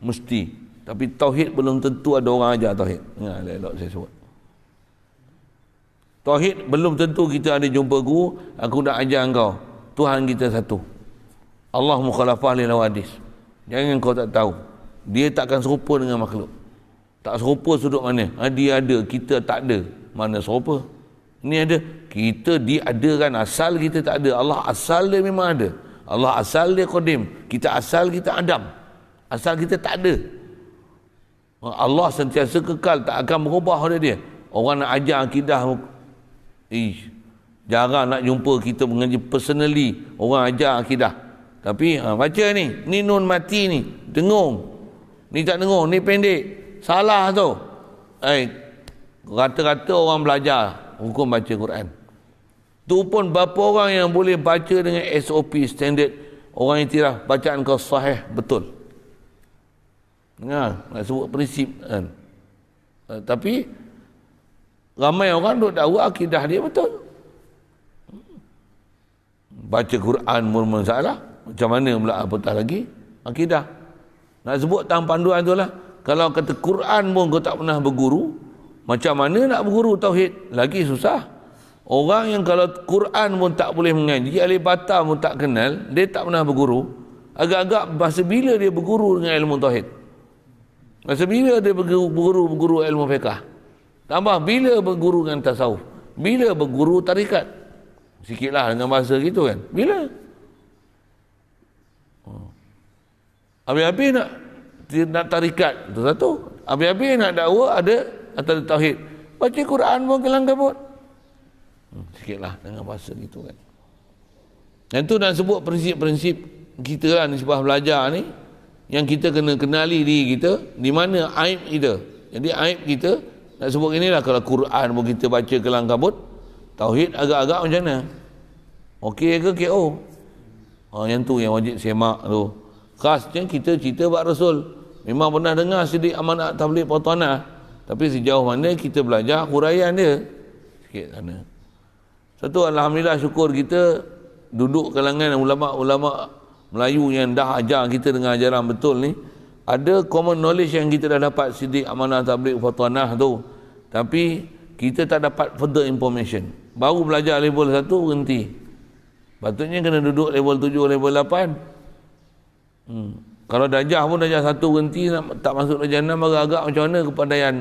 mesti. Tapi tauhid belum tentu ada orang ajar tauhid. Elok saya sebut. Tauhid belum tentu kita ada jumpa guru, aku nak ajar engkau Tuhan kita satu. Allah mukhalafah lil hawadis. Jangan kau tak tahu. Dia takkan serupa dengan makhluk. Tak serupa sudut mana? Dia ada, kita tak ada. Mana serupa? Ini ada, kita diadakan, asal kita tak ada. Allah asal dia memang ada. Allah asal dia qadim. Kita asal kita Adam. Asal kita tak ada. Allah sentiasa kekal, tak akan berubah oleh dia. Orang nak ajar akidah, jarang nak jumpa kita mengaji personally orang ajar akidah. Tapi baca ni nun mati ni, dengung. Ni tak dengung, ni pendek. Salah tu. Rata-rata orang belajar hukum baca Quran. Tu pun berapa orang yang boleh baca dengan SOP standard, orang iktiraf bacaan kau sahih betul. Nak sebut prinsip kan. Tapi ramai orang duk tahu akidah dia betul. Baca Quran pun masalah. Macam mana pula apatah lagi akidah. Nak sebut tang panduan tu lah. Kalau kata Quran pun kau tak pernah berguru, macam mana nak berguru tauhid? Lagi susah. Orang yang kalau Quran pun tak boleh mengaji, alif bata pun tak kenal, dia tak pernah berguru. Agak-agak masa bila dia berguru dengan ilmu tauhid? Masa bila dia berguru ilmu fiqh? Tambah bila berguru dengan tasawuf? Bila berguru tarikat? Sikitlah dengan bahasa gitu kan. Bila? Habis-habis nak tarikat, itu satu. Habis-habis nak dakwah ada atau tauhid. Baca Quran pun kelang kabut. Sikitlah dengan bahasa gitu kan. Dan tu nak sebut prinsip-prinsip kita lah ni sebab belajar ni, yang kita kena kenali diri kita, di mana aib kita. Jadi aib kita nak sebut inilah, kalau Quran pun kita baca kelang kabut, tauhid agak-agak macam mana? Okey ke KO? Yang tu yang wajib semak tu. Khasnya kita cerita bab Rasul. Memang pernah dengar sedikit amanat tabligh Pawtanah, tapi sejauh mana kita belajar huraian dia sikit sana. Satu, alhamdulillah, syukur kita duduk kalangan ulama-ulama Melayu yang dah ajar kita dengan ajaran betul ni. Ada common knowledge yang kita dah dapat sidik amanah tabligh Pawtanah tu, tapi kita tak dapat further information. Baru belajar level 1 berhenti. Patutnya kena duduk level 7, level 8. Kalau darjah pun darjah 1 berhenti, tak masuk darjah 6, agak-agak macam mana kepandaian.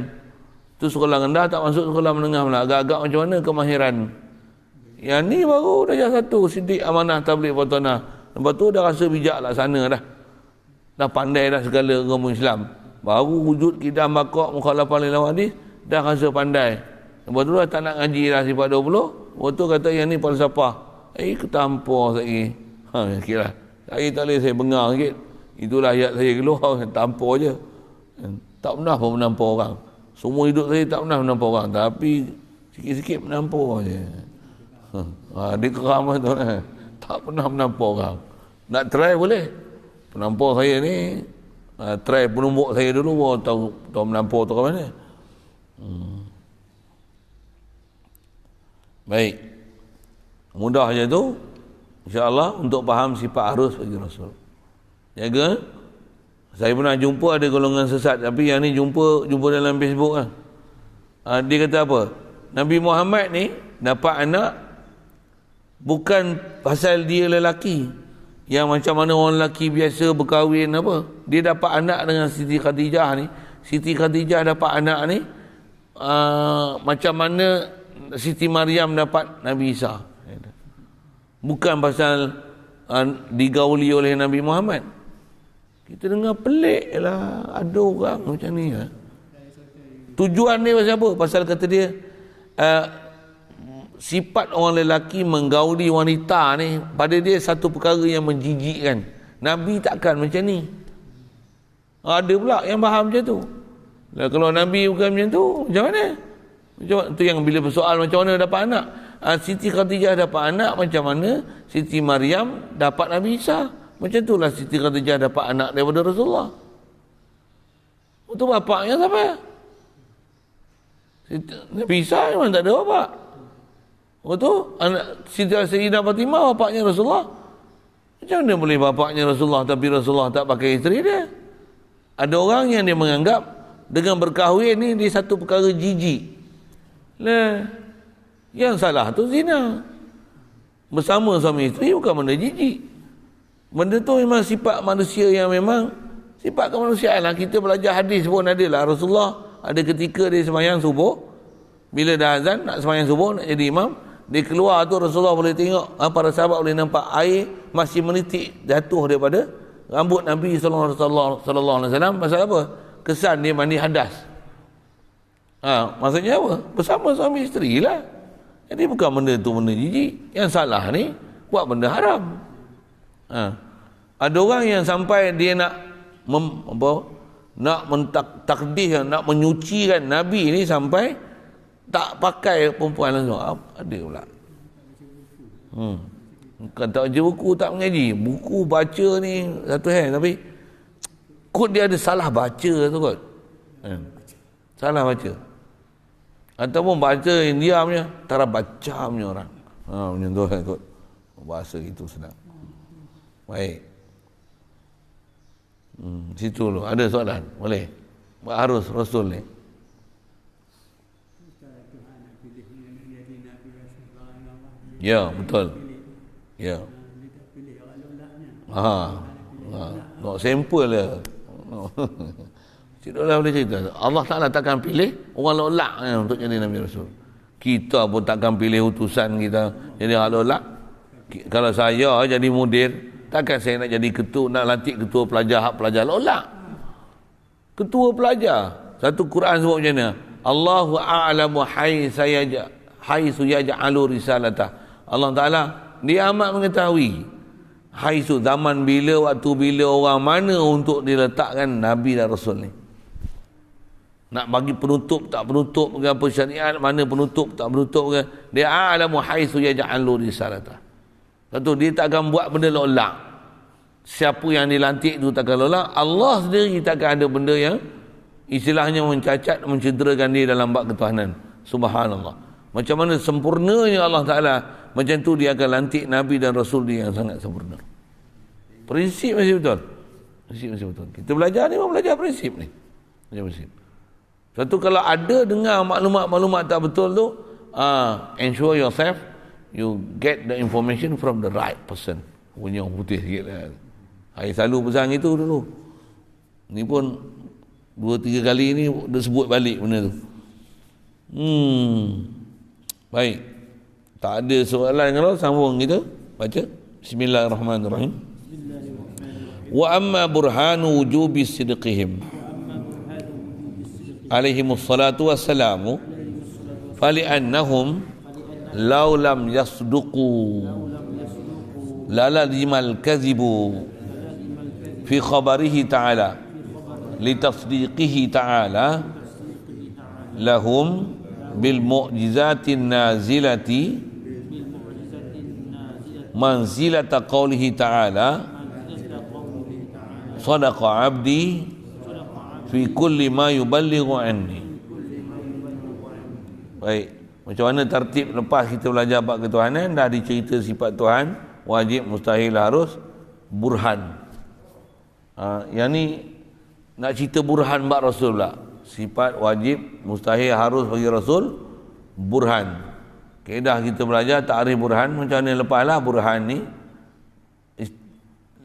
Tu sekolah rendah tak masuk sekolah menengah pula, agak-agak macam mana kemahiran. Yang ni baru darjah 1 sidik amanah tabligh Pawtanah. Lepas tu dah rasa bijak laksana dah. Dah pandai dah segala agama Islam. Baru wujud kidam bakok mukhalafah lil hadis, dah rasa pandai. Lepas tu dah tak nak ngaji dah sifat 20. Lepas tu kata yang ni falsafah. Ketampur lagi. Sikitlah. Saya tak boleh saya bengar sikit. Itulah ayat saya keluar, tampur je. Tak pernah pun menampur orang. Semua hidup saya tak pernah menampur orang. Tapi sikit-sikit menampur je. Dia keram tu. Tak pernah menampur orang. Nak try boleh. Penampur saya ni, try penumbuk saya dulu, baru tahu menampur tu ke mana. Baik. Mudah je tu. InsyaAllah untuk faham sifat harus bagi Rasul. Jaga. Saya pernah jumpa ada golongan sesat, tapi yang ni jumpa dalam Facebook lah. Dia kata apa? Nabi Muhammad ni dapat anak bukan pasal dia lelaki, yang macam mana orang lelaki biasa berkahwin apa. Dia dapat anak dengan Siti Khadijah ni. Siti Khadijah dapat anak ni macam mana Siti Maryam dapat Nabi Isa. Bukan pasal digauli oleh Nabi Muhammad. Kita dengar pelik lah, ada orang macam ni. Tujuan dia pasal apa? Pasal kata dia sifat orang lelaki menggauli wanita ni, pada dia satu perkara yang menjijikkan. Nabi takkan macam ni. Ada pula yang faham macam tu. Kalau Nabi bukan macam tu, macam mana? Tu yang bila bersoal macam mana dapat anak. Siti Khadijah dapat anak, macam mana Siti Maryam dapat Nabi Isa. Macam itulah Siti Khadijah dapat anak daripada Rasulullah. Itu bapaknya siapa? Nabi Isa memang tak ada bapak. Itu anak Siti Sayyidah Fatimah bapaknya Rasulullah. Macam mana boleh bapaknya Rasulullah tapi Rasulullah tak pakai isteri dia? Ada orang yang dia menganggap dengan berkahwin ni dia satu perkara jijik. Yang salah tu zina. Bersama suami isteri bukan benda jijik. Benda tu memang sifat manusia yang memang sifat kemanusiaan lah. Kita belajar hadis pun ada lah. Rasulullah ada ketika dia sembahyang subuh, bila dah azan nak sembahyang subuh, nak jadi imam, dia keluar tu Rasulullah boleh tengok, para sahabat boleh nampak air masih menitik jatuh daripada rambut Nabi sallallahu alaihi wasallam. Pasal apa? kesan dia mandi hadas. Maksudnya apa? Bersama suami isteri lah. Jadi bukan benda tu benda jijik. Yang salah ni buat benda haram. Ada orang yang sampai dia nak takdis, nak menyucikan Nabi ni sampai tak pakai perempuan langsung. Ada pula. Bukan tak baca buku, tak mengaji. Buku baca ni satu hal, tapi kot dia ada salah baca tu kot. Salah baca. Ataupun baca India punya, cara baca punya orang. Macam tu kan kot. Bahasa itu senang. Baik. Situ dulu. Ada soalan? Boleh? Harus Rasul ni. Ya, betul. Ya. Nak sampel dia. Cik Dola boleh cerita. Allah Ta'ala takkan pilih orang lolak untuk jadi Nabi Rasul. Kita pun takkan pilih utusan kita jadi orang lolak. Kalau saya jadi mudir, takkan saya nak jadi ketua, nak lantik ketua pelajar, hak pelajar lolak. Ketua pelajar. Satu Quran sebut macam mana? Allahu a'lamu haitsu yaj'alu risalatah. Allah Ta'ala dia amat mengetahui haitsu zaman bila, waktu bila, orang mana untuk diletakkan Nabi dan Rasul ni. Nak bagi penutup tak penutup ke apa syariat, mana penutup tak penutup ke, dia a'lamu haitsu yaj'alu risalatah. Satu, dia tak akan buat benda lolak. Siapa yang dilantik tu takkan lolak. Allah sendiri takkan ada benda yang istilahnya mencacat, mencederakan dia dalam bab ketuhanan. Subhanallah. Macam mana sempurnanya Allah Ta'ala, macam tu dia akan lantik Nabi dan Rasul dia yang sangat sempurna. Prinsip masih betul. Prinsip masih betul. Kita belajar ni, belajar prinsip ni. Belajar prinsip. Satu, kalau ada dengar maklumat-maklumat tak betul tu, ensure yourself you get the information from the right person. Punya orang putih sikit lah. Saya selalu pesan itu dulu. Ni pun 2-3 kali ni dia sebut balik benda tu. Baik. Tak ada soalan kalau sambung kita baca. Bismillahirrahmanirrahim. Wa amma burhanu wujubi sidqihim alaihimus salatu wassalamu fali'annahum law lam yasduqu lalazimal kadhibu fi khabarihi ta'ala litasdiqihi ta'ala lahum bil mu'jizatin nazilati manzilata qawlihi ta'ala sadaqa abdi fi kulli ma yuballighu anni. Baik, macam mana tertib lepas kita belajar bab ketuhanan, dah dicerita sifat Tuhan, wajib, mustahil, harus, burhan. Yang ni nak cerita burhan bab Rasul pula. Sifat, wajib, mustahil, harus bagi Rasul, burhan. Kaedah kita belajar ta'rif burhan, macam mana lepas lah burhan ni.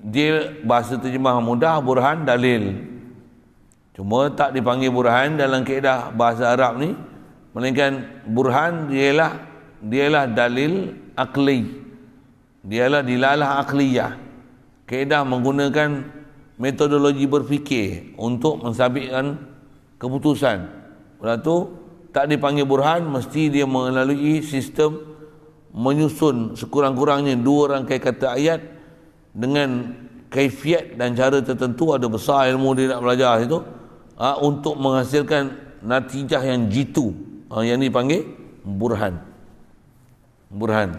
Dia bahasa terjemah mudah, burhan dalil. Cuma tak dipanggil burhan dalam kaedah bahasa Arab ni, melainkan burhan dialah dalil akli. Dialah dilalah akliyah. Kaedah menggunakan metodologi berfikir untuk mensabitkan keputusan. Lepas tu tak dipanggil burhan, mesti dia melalui sistem menyusun sekurang-kurangnya 2 rangkai kata ayat dengan kaifiat dan cara tertentu. Ada besar ilmu dia nak belajar itu, untuk menghasilkan natijah yang jitu. Yang ni panggil burhan. Burhan.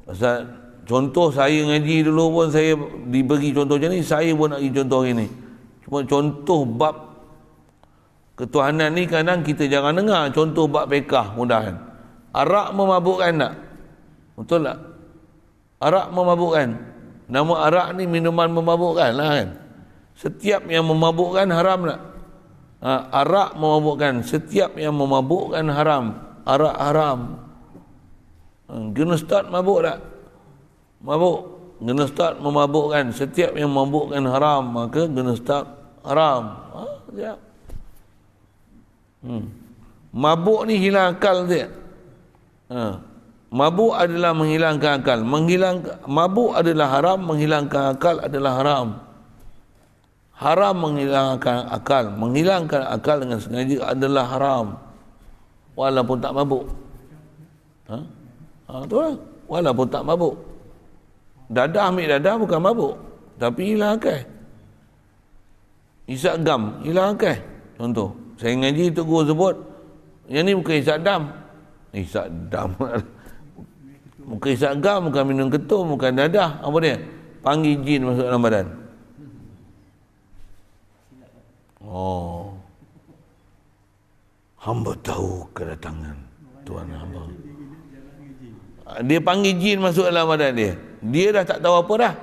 Pasal contoh saya ngaji dulu pun saya diberi contoh macam ni, saya pun nak bagi contoh ini. Cuma contoh bab ketuhanan ni kadang kita jangan dengar. Contoh bab fiqh mudahan. Arak memabukkan tak? Betul tak? Arak memabukkan. Nama arak ni minuman memabukkan lah kan. Setiap yang memabukkan haram tak? Arak memabukkan. Setiap yang memabukkan haram. Arak haram. Guna start mabuk tak? Mabuk. Guna start memabukkan. Setiap yang memabukkan haram, maka guna start haram. Siap. Mabuk ni hilang akal dia. Mabuk adalah menghilangkan akal. Mabuk adalah haram, menghilangkan akal adalah haram. Haram menghilangkan akal. Menghilangkan akal dengan sengaja adalah haram. Walaupun tak mabuk. Betul lah. Walaupun tak mabuk. Dadah ambil dadah bukan mabuk. Tapi hilang akal. Isap gam, hilang akal. Contoh. Saya ngaji tu guru sebut. Yang ni bukan isap dam. Isap dam. Bukan isap gam, bukan minum ketum, bukan dadah. Apa dia? Panggil jin masuk dalam badan. Oh. Hamba tahu kedatangan Tuhan hamba. Dia panggil jin masuk dalam badan dia. Dia dah tak tahu apa dah.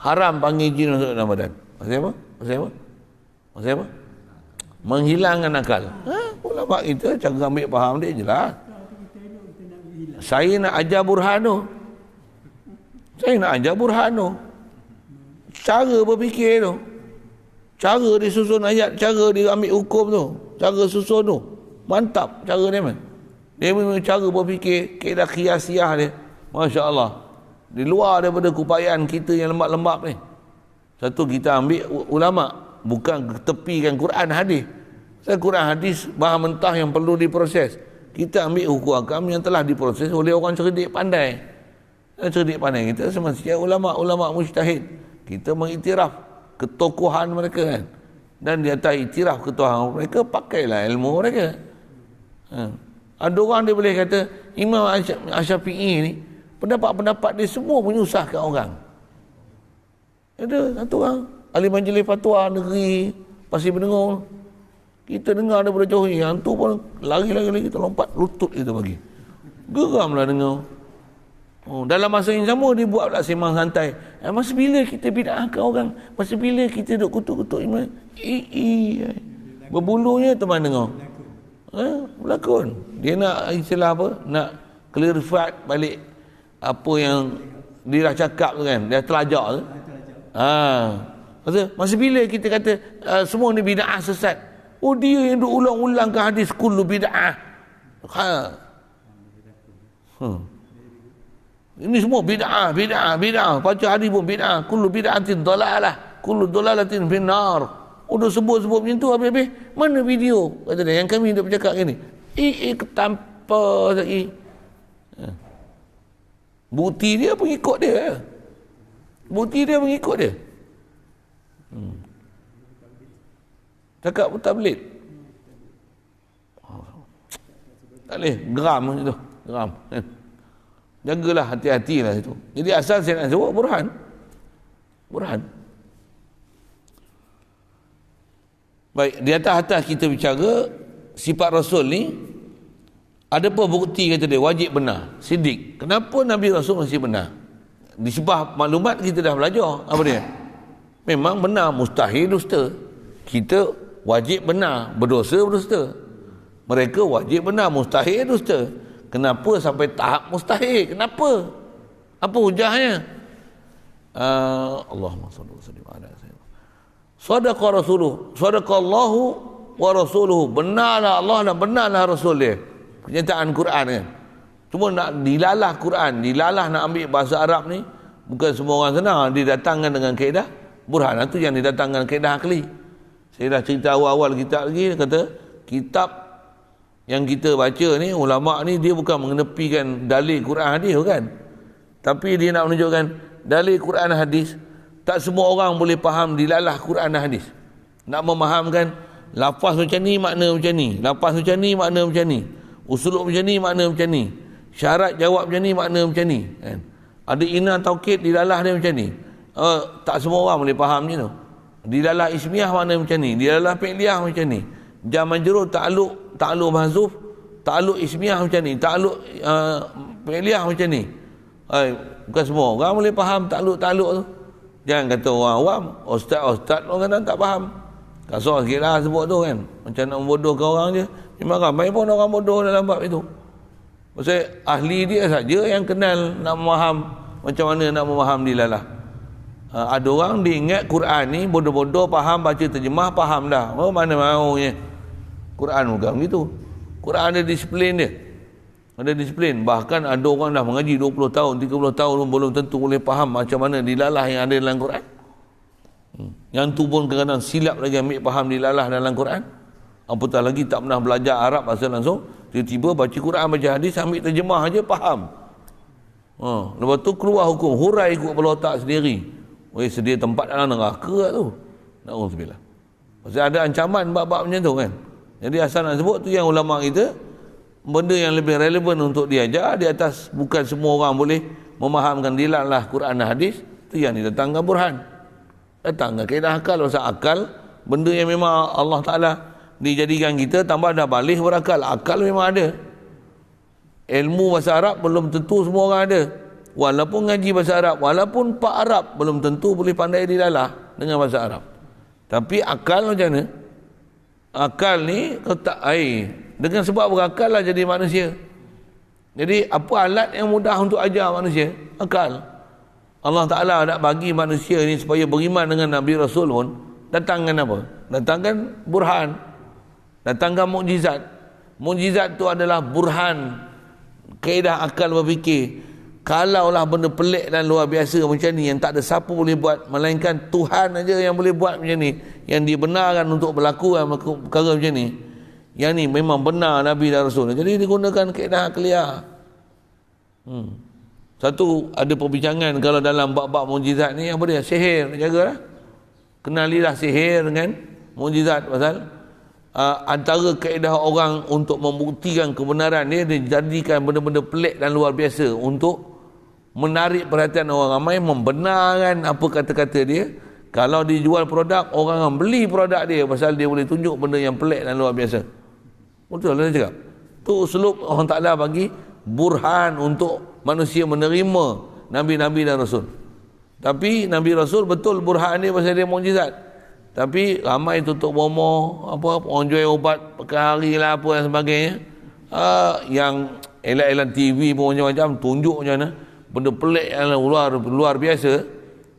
Haram panggil jin masuk dalam badan. Maksudnya apa? Maksudnya apa? Menghilangkan akal. Ulama kita cara ambil faham dia jelas. Saya nak ajar burhan tu. Cara berfikir tu. Cara dia susun ayat, cara dia ambil hukum tu. Cara susun tu. Mantap cara dia man. Dia memang cara berfikir, kaedah qiyasiyah dia. Masya Allah. Di luar daripada keupayaan kita yang lembab-lembab ni. Satu, kita ambil ulama. Bukan tepikan Quran hadis. Quran hadis bahan mentah yang perlu diproses. Kita ambil hukum agam yang telah diproses oleh orang cerdik pandai. Cerdik pandai kita semestinya ulama mujtahid. Kita mengiktiraf ketokohan mereka kan. Dan di atas iktiraf ketokohan mereka, pakailah ilmu mereka. Ada orang dia boleh kata Imam Asy-Syafi'i ni pendapat-pendapat dia semua menyusahkan orang. Ada satu orang ahli majlis fatwa negeri Pasir Pendengar. Kita dengar daripada jauh, yang tu pun lari-lari kita lompat lutut kita bagi. Geramlah dengar. Dalam masa yang sama dia buat pula sembang santai. Masa bila kita bid'ahkan orang? Masa bila kita duk kutuk-kutuk imam? Berbulunya teman dengar. Berlakon. Dia nak istilah apa? Nak clarify balik apa yang dia dah cakap tu kan. Dia telajak tu. Masa bila kita kata semua ni bid'ah sesat? Oh, dia yang duk ulang-ulangkan hadis kullu bid'ah. Ini semua bid'ah. Baca hadis pun bid'ah. Kullu bid'atin dalalah. Kullu dalalatin finnar. Udah sebut-sebut macam tu habis-habis. Mana video? Kata dia, yang kami duk bercakap ni. Tanpa lagi. Bukti dia pengikut dia. Cakap tabligh. Tak boleh. Geram macam tu. Geram. Jagalah, hati-hatilah itu. Jadi asal saya nak sebut burhan. Baik, di atas kita bicara sifat Rasul ni, ada apa bukti kata dia wajib benar, sidik. Kenapa Nabi Rasul mesti benar? Di sebab maklumat kita dah belajar. Apa dia? Memang benar, mustahil dusta. Kita wajib benar, berdosa. Mereka wajib benar, mustahil dusta. Kenapa sampai tahap mustahil? Kenapa? Apa hujahnya? Allahumma salli wa sallim ala sayyidina. Sadaqa rasuluh, sadaqallahu wa rasuluhu. Benarlah Allah dan benarlah Rasul dia. Kenyataan Quran kan. Cuma nak dilalah Quran, dilalah nak ambil bahasa Arab ni, bukan semua orang senang. Didatangkan dengan kaedah burhan. Itu yang didatangkan kaedah akli. Saya dah cerita awal-awal kitab lagi, kata kitab yang kita baca ni, ulama ni dia bukan mengenepikan dalil Quran hadis kan. Tapi dia nak menunjukkan dalil Quran hadis, tak semua orang boleh faham dilalah Quran dan hadis. Nak memahamkan lafaz macam ni, makna macam ni. Lafaz macam ni, makna macam ni. Usulub macam ni, makna macam ni. Syarat jawab macam ni, makna macam ni. Kan? Ada ina taukid, dilalah dia macam ni. Tak semua orang boleh faham macam tu. Dilalah ismiyah makna macam ni. Dilalah fi'liyah macam ni. Jar majrur, ta'alluq mahzuf, ta'alluq ismiyah macam ni. Ta'alluq fi'liyah macam ni. Bukan semua orang boleh faham ta'alluq tu. Jangan kata orang awam, ustaz orang kadang tak faham. Kasar sikit lah sebut tu kan. Macam nak membodohkan orang je. Memang ramai pun orang bodoh dalam bab itu. Maksudnya ahli dia saja yang kenal nak memaham macam mana nak memaham dilalah. Ada orang diingat Quran ni bodoh-bodoh faham, baca terjemah faham dah. Mana maunya. Quran bukan begitu. Quran ada disiplin dia. Ada disiplin. Bahkan ada orang dah mengaji 20 tahun, 30 tahun belum tentu boleh faham macam mana dilalah yang ada dalam Quran. Yang tu pun kadang-kadang silap lagi ambil faham dilalah dalam Quran. Apatah lagi tak pernah belajar Arab asal langsung, tiba-tiba baca Quran, baca hadis, ambil terjemah aja faham. Lepas tu keluar hukum, hurai ikut kepala otak sendiri. Weh, sedia tempat dalam neraka tu. Na'udzubillah. Pasal ada ancaman bab-bab macam tu kan. Jadi asal nak sebut tu yang ulama kita, benda yang lebih relevan untuk diajar di atas, bukan semua orang boleh memahamkan dilalah Quran dan hadis, tu yang didatangkan burhan. Datangkan kaedah akal. Pasal akal, benda yang memang Allah Ta'ala dijadikan kita, tambah dah balik berakal. Akal memang ada. Ilmu bahasa Arab belum tentu semua orang ada. Walaupun ngaji bahasa Arab, walaupun Pak Arab, belum tentu boleh pandai dilalah dengan bahasa Arab. Tapi akal macam mana? Akal ni dengan sebab berakal lah jadi manusia. Jadi apa alat yang mudah untuk ajar manusia? Akal. Allah Ta'ala nak bagi manusia ni supaya beriman dengan Nabi Rasul pun, datangkan apa? Datangkan burhan, datangkan mukjizat. Mukjizat tu adalah burhan, kaedah akal berfikir. Kalaulah benda pelik dan luar biasa macam ni yang tak ada siapa boleh buat melainkan Tuhan aja yang boleh buat macam ni, yang dibenarkan untuk berlaku perkara macam ni, yang ni memang benar Nabi dan Rasul. Jadi digunakan kaedah akliah. Satu, ada perbincangan kalau dalam bab-bab mukjizat ni, apa dia? Sihir, jagalah. Kenalilah sihir dengan mukjizat. Pasal antara kaedah orang untuk membuktikan kebenaran dia jadikan benda-benda pelik dan luar biasa untuk menarik perhatian orang ramai, membenarkan apa kata-kata dia. Kalau dijual produk, orang akan beli produk dia pasal dia boleh tunjuk benda yang pelik dan luar biasa. Betul lah saya cakap. Tu uslub orang Ta'ala bagi burhan untuk manusia menerima Nabi-Nabi dan Rasul. Tapi Nabi Rasul betul burhan dia pasal dia mukjizat. Tapi ramai tutup bomoh, apa orang jual ubat pakai hari lah, apa dan sebagainya. Yang elan-elan TV pun macam-macam tunjuk macam mana benda pelik yang luar biasa,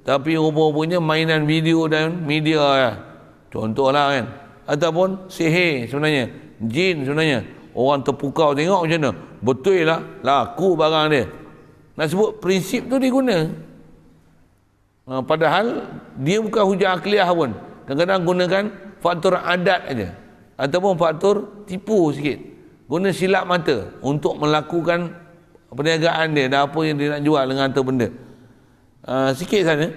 tapi rupa-rupanya mainan video dan media lah. Contohlah kan. Ataupun sihir sebenarnya, jin sebenarnya. Orang terpukau tengok macam mana, betul lah, laku barang dia. Nak sebut prinsip tu diguna. Padahal dia bukan hujah akliah pun. Kadang-kadang gunakan faktor adat aja, ataupun faktor tipu sikit, guna silap mata untuk melakukan perniagaan dia dan apa yang dia nak jual dengan harta benda. Sikit sana.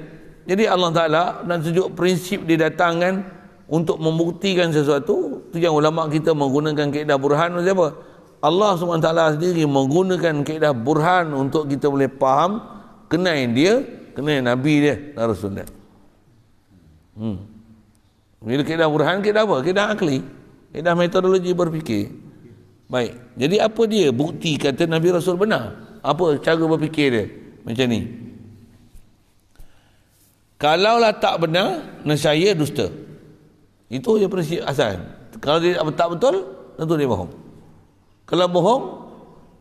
Jadi Allah Ta'ala dan sejuk prinsip didatangkan untuk membuktikan sesuatu. Tu yang ulama kita menggunakan kaedah burhan. Siapa? Allah SWT sendiri menggunakan kaedah burhan untuk kita boleh faham kenai dia, kenai Nabi dia dan Rasul dia. Bila kaedah burhan, kaedah apa? Kaedah akli, kaedah metodologi berfikir. Baik, jadi apa dia bukti kata Nabi Rasul benar? Apa cara berfikir dia? Macam ni. Kalaulah tak benar, nescaya dusta. Itu je prinsip asal. Kalau dia tak betul, tentu dia bohong. Kalau bohong,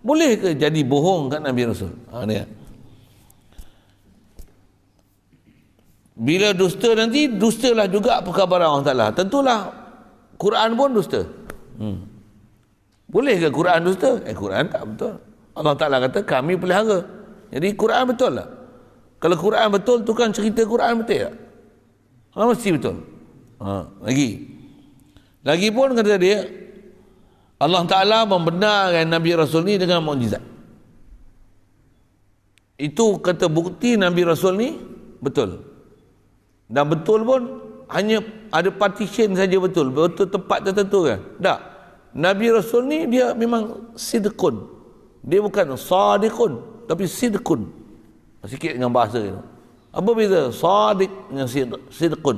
boleh ke jadi bohong kat Nabi Rasul? Dia. Bila dusta nanti, dustalah juga perkabaran Allah Ta'ala. Tentulah Quran pun dusta. Boleh ke Quran dusta? Quran tak betul. Allah Ta'ala kata kami pelihara. Jadi Quran betul lah. Kalau Quran betul, tu kan cerita Quran betul tak? Mesti betul. Lagi pun kata dia, Allah Ta'ala membenarkan Nabi Rasul ni dengan mukjizat. Itu kata bukti Nabi Rasul ni betul. Dan betul pun hanya ada partition saja betul. Betul tempat tertentu kan? Tak. Nabi Rasul ni dia memang sidqun. Dia bukan sadiqun, tapi sidqun. Sikit dengan bahasa itu. Apa beza sadiq dengan sidqun?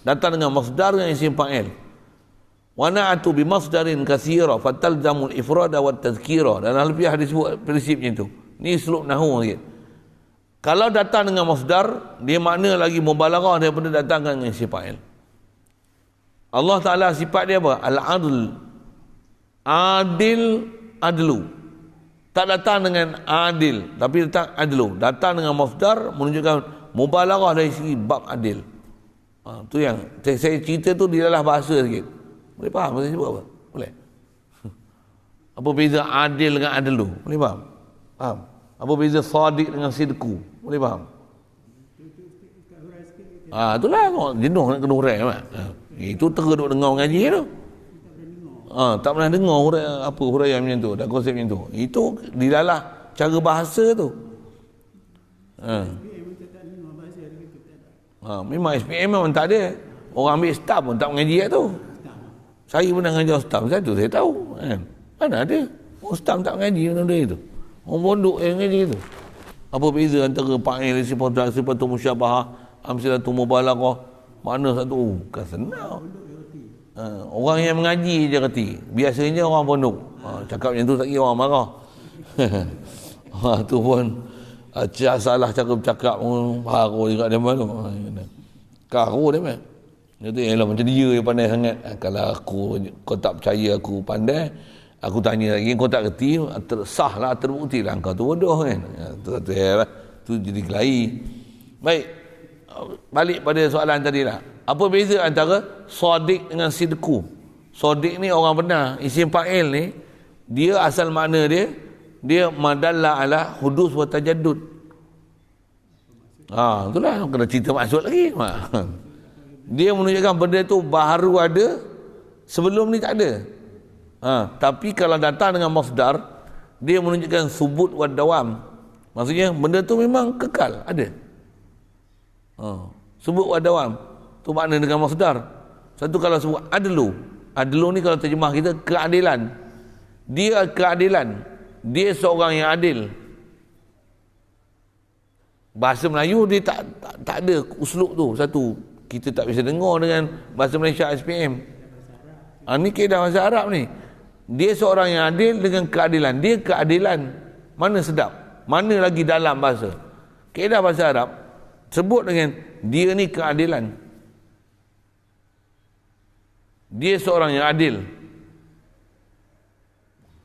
Datang dengan masdar dengan isim fa'il. Wa na'atu bi masdarin katsira fatalzamul ifrada wat tazkira. Dan Al-Fiqh disebut prinsipnya itu. Ni uslub nahwu sikit. Kalau datang dengan masdar, dia makna lagi mubalaghah daripada datang dengan isim fa'il. Allah Ta'ala sifat dia apa? Al-adl. Adil, adlu. Tak datang dengan adil, tapi datang adlu. Datang dengan masdar menunjukkan mubalaghah dari segi bab adil. Tu yang saya cerita tu di dalam bahasa sikit. Boleh faham saya sebut apa? Boleh. Apa beza adil dengan adlu? Boleh faham? Faham? Apa beza sadiq dengan sidku? Boleh faham? Kat huraian sikit kita Itulah jenuh nak kena hurai mak. Itu duk dengar ngaji tu. Tak pernah dengar huraian macam tu, tak konsep macam tu. Itu dilalah cara bahasa tu. Memang SPM memang tak ada. Orang ambil staff pun tak mengaji kat tu. Saya pernah ngajar staff satu, saya tahu. Mana ada orang staff tak mengaji benda itu. Orang pondok yang mengaji tu. Apa beza antara fa'il, sifatu musyabahah, amsilatu mubalaghah? Mana satu? Bukan senang. Orang yang mengaji je reti. Biasanya orang pondok. Cakap macam tu tak kira orang marah. Tu pun salah cara bercakap pun haru juga dia malu. Karu dia meh. Dia tu ialah macam dia pandai sangat. Kalau kau tak percaya aku pandai, aku tanya lagi kau tak reti, sahlah terbuktilah kau tu bodoh kan. Tu jadi kelahi. Baik. Balik pada soalan tadi lah. Apa beza antara sadiq dengan sidku? Sadiq ni orang benar. Isim fa'il ni, dia asal makna dia madalla ala hudus wa tajaddud. Itulah kena cerita maksud lagi. Dia menunjukkan benda tu baru ada, sebelum ni tak ada. Tapi kalau datang dengan masdar, dia menunjukkan subut wa dawam. Maksudnya benda tu memang kekal, ada. Subut wa dawam. Tu makna dengan masdar. Satu kalau sebut adlu. Adlu ni kalau terjemah kita keadilan. Dia keadilan. Dia seorang yang adil. Bahasa Melayu dia tak ada uslub tu. Satu, kita tak bisa dengar dengan bahasa Malaysia SPM. Ni kaedah bahasa Arab ni. Dia seorang yang adil dengan keadilan. Dia keadilan. Mana sedap? Mana lagi dalam bahasa? Kaedah bahasa Arab sebut dengan dia ni keadilan. Dia seorang yang adil.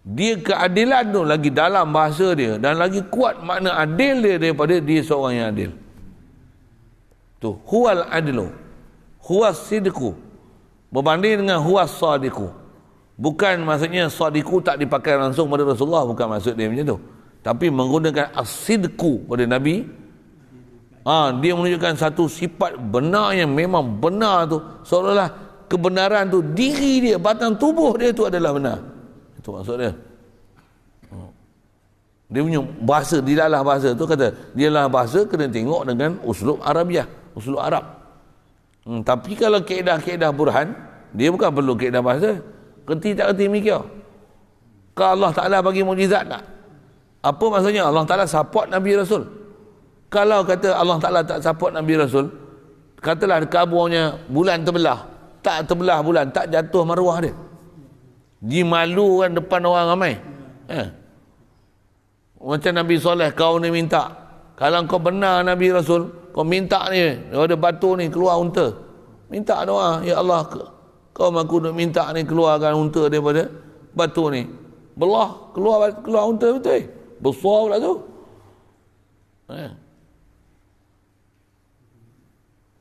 Dia keadilan tu lagi dalam bahasa dia dan lagi kuat makna adil dia daripada dia seorang yang adil. Tu huwal adlu, huwas sidqu, berbanding dengan huwas sadiqu. Bukan maksudnya sadiqu tak dipakai langsung pada Rasulullah, bukan maksud dia macam tu. Tapi menggunakan as-sidqu pada Nabi. Dia menunjukkan satu sifat benar yang memang benar tu, seolah-olah kebenaran tu diri dia, batang tubuh dia tu adalah benar. Itu maksud dia. Dia punya bahasa, dilalah bahasa tu kata, dialah bahasa kena tengok dengan uslub Arabiah, uslub Arab. Tapi kalau kaedah-kaedah burhan, dia bukan perlu kaedah bahasa. Kerti tak kerti mikir. Kalau Allah Ta'ala bagi mukjizat tak? Apa maksudnya? Allah Ta'ala support Nabi Rasul. Kalau kata Allah Ta'ala tak support Nabi Rasul, katalah kaburnya bulan terbelah. Tak terbelah bulan, tak jatuh maruah dia. Dia malu kan depan orang ramai. Macam Nabi Soleh, kau ni minta. Kalau kau benar Nabi Rasul, kau minta ni, ada batu ni keluar unta. Minta doa, ya Allah, kau aku nak minta ni keluarkan unta daripada batu ni. Belah, keluar unta betul. Besar pula tu.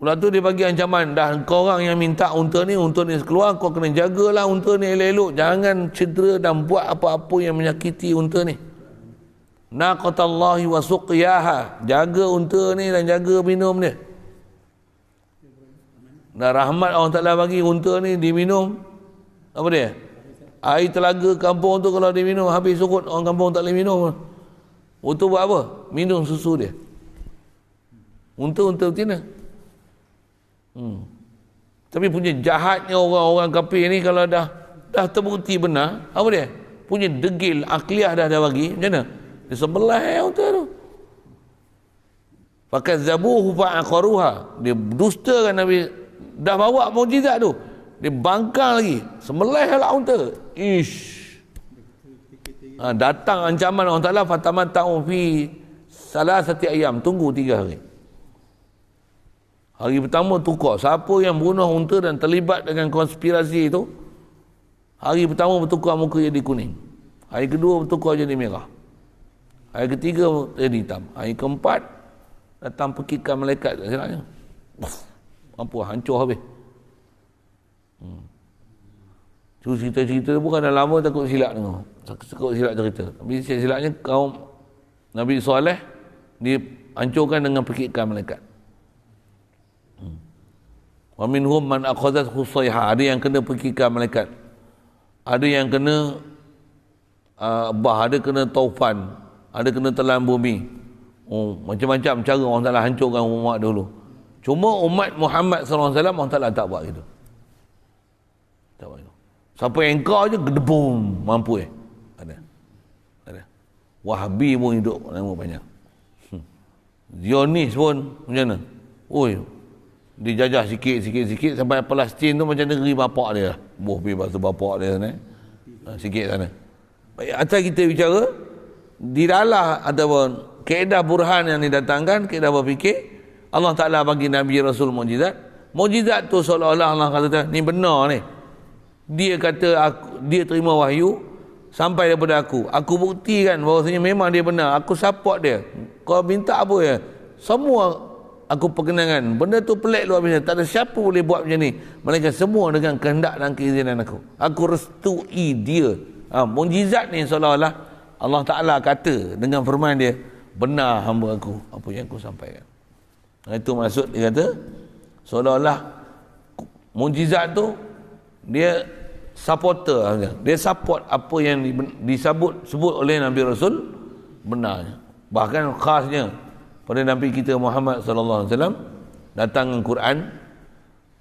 Pula tu dia bagi ancaman, dah kau orang yang minta unta ni keluar, kau kena jagalah unta ni elok-elok, jangan cedera dan buat apa-apa yang menyakiti unta ni. Naqatallahi wa suqiyaha, jaga unta ni dan jaga minum dia. Dan rahmat Allah Ta'ala bagi unta ni diminum, apa dia? Air telaga kampung tu kalau diminum habis surut, orang kampung tak boleh minum. Unta buat apa? Minum susu dia. Unta betina. Tapi punya jahatnya orang-orang kafir ni, kalau dah terbukti benar, apa dia? Punya degil akliyah dah bagi, macam mana? Dia sebelah unta tu. Fakazzabuhu fa'aqaruha. Dia dustakan Nabi, dah bawa mukjizat tu. Dia bangkang lagi, sembelihlah unta. Datang ancaman Allah Ta'ala, fatamatta'u fi salasati ayyam, tunggu 3 hari. Hari pertama tukar. Siapa yang bunuh unta dan terlibat dengan konspirasi itu, hari pertama bertukar muka jadi kuning. Hari kedua bertukar jadi merah. Hari ketiga jadi hitam. Hari keempat datang pekikan malaikat tak silapnya. Apa hancur habis. Tu cerita-cerita bukan dah lama takut silap tengok. Takut silap cerita. Tapi silapnya kaum Nabi Soleh dihancurkan dengan pekikan malaikat. Wa minhum man akhadhathu sayha, ada yang kena perkikan malaikat. Ada yang kena ada kena taufan, ada kena telan bumi. Macam-macam cara orang Taala hancurkan umat dulu. Cuma umat Muhammad SAW orang Taala tak buat gitu. Tak buat gitu. Sampai engkau je gedebum mampu Ada. Wahabi pun hidup nama banyak. Zionis pun macam mana? Dijajah sikit sampai Palestin tu macam negeri bapak dia. Pergi bahasa bapak dia sana. Sikit sana. Baik, atas kita bicara didalah ataupun kaedah burhan yang didatangkan, kaedah berfikir, Allah Ta'ala bagi Nabi Rasul mukjizat. Mukjizat tu seolah-olah Allah kata ni benar ni. Dia kata dia terima wahyu sampai daripada aku buktikan bahawasanya memang dia benar, aku support dia. Kau minta apa ya, semua aku perkenankan. Benda tu pelik luar biasa, tak ada siapa boleh buat macam ni, melainkan semua dengan kehendak dan keizinan aku restui dia. Mukjizat ni seolah-olah Allah Ta'ala kata dengan firman dia, benar hamba aku apa yang aku sampaikan. Itu maksud dia kata seolah-olah mukjizat tu dia supporter, dia support apa yang disebut oleh Nabi Rasul benarnya. Bahkan khasnya pada Nabi kita Muhammad sallallahu alaihi wasallam datang dengan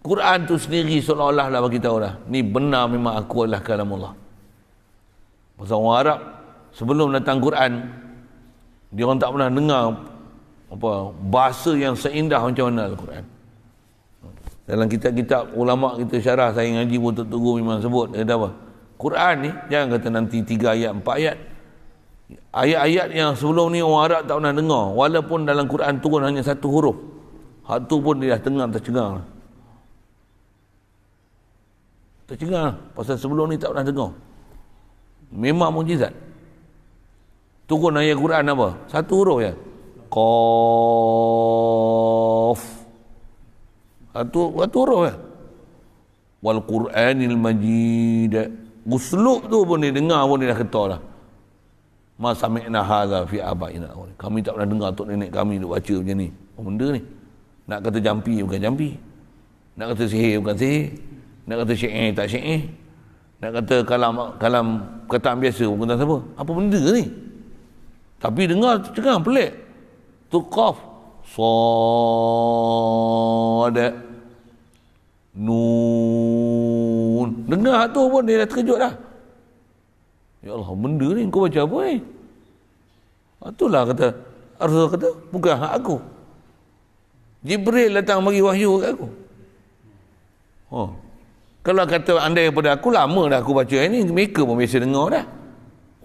Quran tu sendiri seolah-olah lah bagi tahu dah, ni benar memang aku adalah kalamullah. Pasal orang Arab sebelum datang Quran, dia orang tak pernah dengar bahasa yang seindah macam mana Al-Quran. Dalam kitab-kitab ulama kita syarah, saya ngaji pun Tok memang sebut, dia kata apa? Quran ni jangan kata nanti 3 ayat 4 ayat. Ayat-ayat yang sebelum ni orang Arab tak pernah dengar, walaupun dalam Quran turun hanya 1 huruf. Hak tu pun dia dah tercengang. Tercengang pasal sebelum ni tak pernah dengar. Memang mukjizat. Turun ayat Quran apa? 1 huruf ya. Qaf. Satu huruf ya. Wal Quranil Majid. Uslub tu pun dia dengar pun dia dah ketar dah. Ma sami'na hadza fi abaina. Kami tak pernah dengar tok nenek kami duk baca macam ni. Apa benda ni? Nak kata jampi bukan jampi. Nak kata sihir bukan sihir. Nak kata syair tak syair. Nak kata kalam perkataan biasa bukan tak apa. Apa benda ni? Tapi dengar cakap pelik. Tu qaf, sad, nun. Dengar tu pun dia dah terkejut dah. Ya Allah, benda ni kau baca apa ni? Itulah kata Rasul kata, bukan hak aku. Jibril datang bagi wahyu kat aku. Kalau kata andai daripada aku, lama dah aku baca ini, mereka pun biasa dengar dah.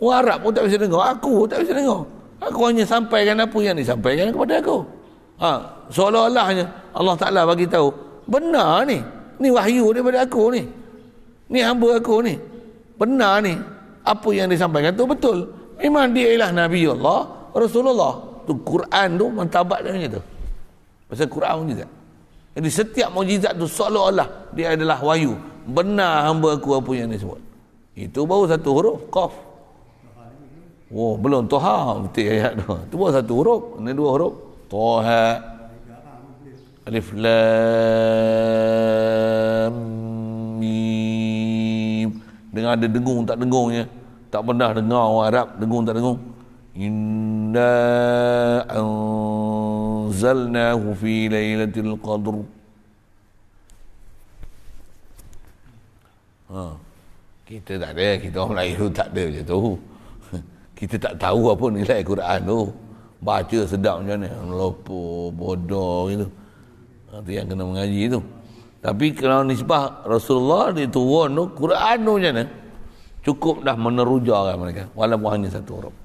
Orang Arab pun tak bisa dengar, aku tak bisa dengar. Aku hanya sampaikan apa yang disampaikan kepada aku. Seolah-olahnya Allah Ta'ala bagi tahu, benar ni wahyu daripada aku ni hamba aku ni, benar ni, apa yang disampaikan tu betul. Memang dia ialah Nabi Allah, Rasulullah. Tu Quran tu mantabat dia macam tu. Pasal Quran mujizat. Jadi setiap mujizat tu seolah-olah dia adalah wahyu. Benar hamba aku apa yang disebut. Itu baru 1 huruf, qaf. Belum Toha, betul ayat tu. Itu baru 1 huruf, ini 2 huruf. Toha, Alif Lam Mim. Dengar ada dengung tak dengungnya. Tak pernah dengar orang Arab dengung tak dengung. Inna anzalnahu fi lailatul qadr. Kita tak ada, kita orang Melayu tak ada macam tu. Kita tak tahu apa nilai Quran tu. Baca sedap macam mana, lopo bodoh gitu. Itu yang kena mengaji tu. Tapi kalau nisbah Rasulullah dia turun tu, Quran tu macam mana, cukup dah menerujakan mereka walaupun hanya 1 huruf.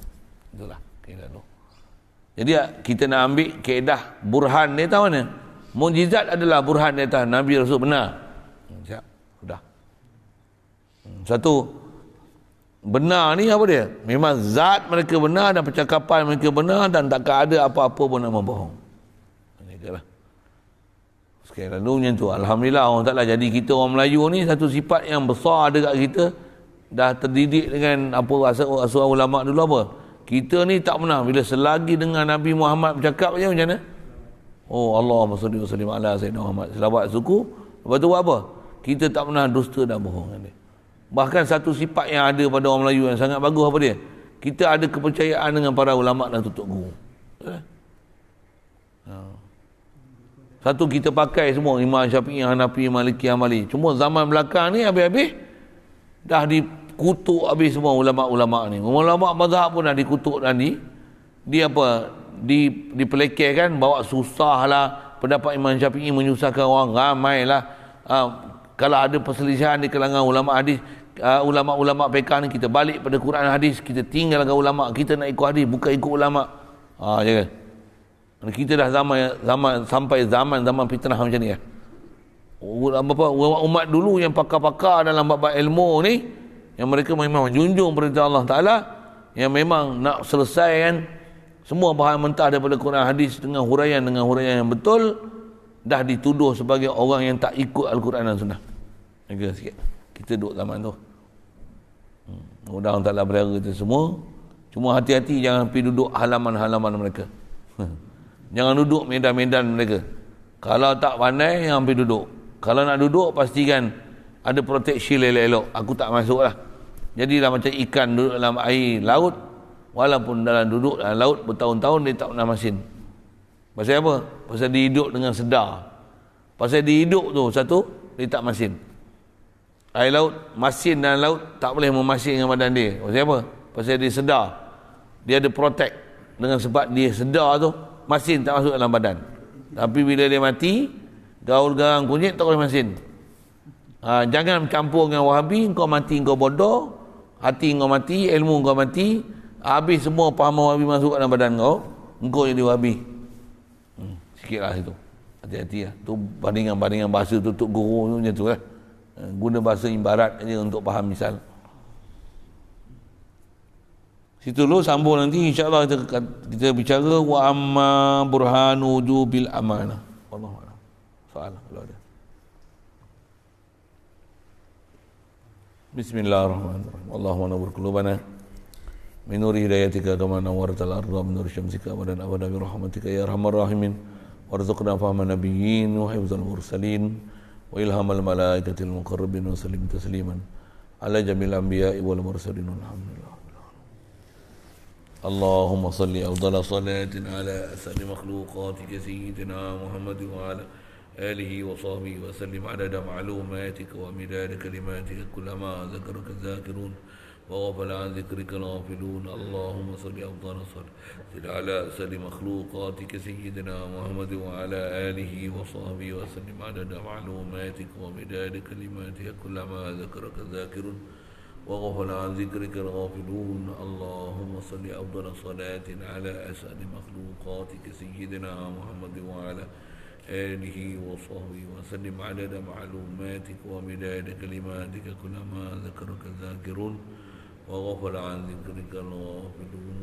Itulah kaedah tu. Jadi kita nak ambil kaedah burhan dia tahu mana? Mukjizat adalah burhan dia tahu Nabi Rasul benar. Siap. Sudah. Satu, benar ni apa dia? Memang zat mereka benar dan percakapan mereka benar dan takkan ada apa-apa pun nak membohong. Inilah. Sekali lalu macam tu. Alhamdulillah Allah Ta'ala jadi kita orang Melayu ni satu sifat yang besar ada kat kita. Dah terdidik dengan apa asal ulama dulu apa? Kita ni tak pernah bila selagi dengan Nabi Muhammad bercakap macam mana? Allahumma salli wa sallim ala sayyidina Muhammad. Selawat suku Lepas tu buat apa? Kita tak pernah dusta dan bohong dengan dia. Bahkan satu sifat yang ada pada orang Melayu yang sangat bagus apa dia? Kita ada kepercayaan dengan para ulama dan tutup guru. Satu kita pakai semua Imam Syafi'i, Hanafi, Maliki, Hambali. Cuma zaman belakang ni habis-habis dah dikutuk habis semua ulama-ulama ni. Ulama mazhab pun dah dikutuk dan dipelekehkan, bawa susah lah. Pendapat Imam Syafi'i menyusahkan orang ramai lah. Kalau ada perselisihan di kalangan ulama hadis, ulama-ulama fiqh ni, kita balik pada Quran hadis, kita tinggalkan ulama, kita nak ikut hadis bukan ikut ulama. Jangan. Kita dah sampai zaman fitnah macam ni ya. Umat dulu yang pakar-pakar dalam bab ilmu ni, yang mereka memang junjung perintah Allah Ta'ala, yang memang nak selesaikan semua bahan mentah daripada Quran hadis dengan huraian yang betul, dah dituduh sebagai orang yang tak ikut Al-Quran dan Sunnah. Jaga sikit. Kita duduk zaman tu. Mudah-mudahan Allah Ta'ala pelihara kita semua. Cuma hati-hati jangan pergi duduk halaman-halaman mereka. Jangan duduk medan-medan mereka. Kalau tak pandai, jangan pergi duduk. Kalau nak duduk, pastikan ada proteksi elok-elok. Aku tak masuk lah. Jadilah macam ikan duduk dalam air laut. Walaupun duduk dalam laut bertahun-tahun, dia tak pernah masin. Pasal apa? Pasal dia hidup dengan sedar. Pasal dia hidup tu, satu, dia tak masin. Air laut, masin dalam laut, tak boleh memasin dengan badan dia. Pasal apa? Pasal dia sedar. Dia ada protect. Dengan sebab dia sedar tu, masin tak masuk dalam badan. Tapi bila dia mati, gaul garang kunyit tak boleh masin. Jangan campur dengan Wahabi, kau mati kau bodoh, hati kau mati, ilmu kau mati, habis semua faham Wahabi masuk dalam badan kau jadi Wahabi. Sikitlah situ. Hati-hati lah. Tu bandingan bahasa tutup guru tu macam tu lah. Guna bahasa ibarat aja untuk faham misal. Situ dulu, sambung nanti insya-Allah kita bicara wa amma burhanu wujubil amanah. Wallahu a'lam. Soal kalau ada. Bismillahirrahmanirrahim. Allahumma nawwir qulubana min nuri hidayatika kama nawwartal arda min nuri syamsika wa dan abada bi rahmatika ya arhamar rahimin. Warzuqna fahma nabiyyin wa hifdzal mursalin wa ilhamal malaikatil muqarrabin wa sallim tasliman ala jamil anbiya'i wal mursalin. Alhamdulillah. اللهم صل أفضل صلاة على أسعد مخلوقاتك سيدنا محمد وعلى آله وصحبه وسلم عدد معلوماتك ومداد كلماتك كلما ذكرك الذاكرون وغفل عن ذكرك الغافلون. اللهم صل أفضل صلاة على أسعد مخلوقاتك سيدنا محمد وعلى آله وصحبه وسلم عدد معلوماتك ومداد كلماتك كلما ذكرك الذاكرون وغفل عن ذكرك الغافلون. اللهم صل أفضل صلاة على أسعد مخلوقاتك سيدنا محمد وعلى آله وصحبه وسلم عدد معلوماتك ومداد كلماتك كلما ذكرك الذاكرون وغفل عن ذكرك الغافلون.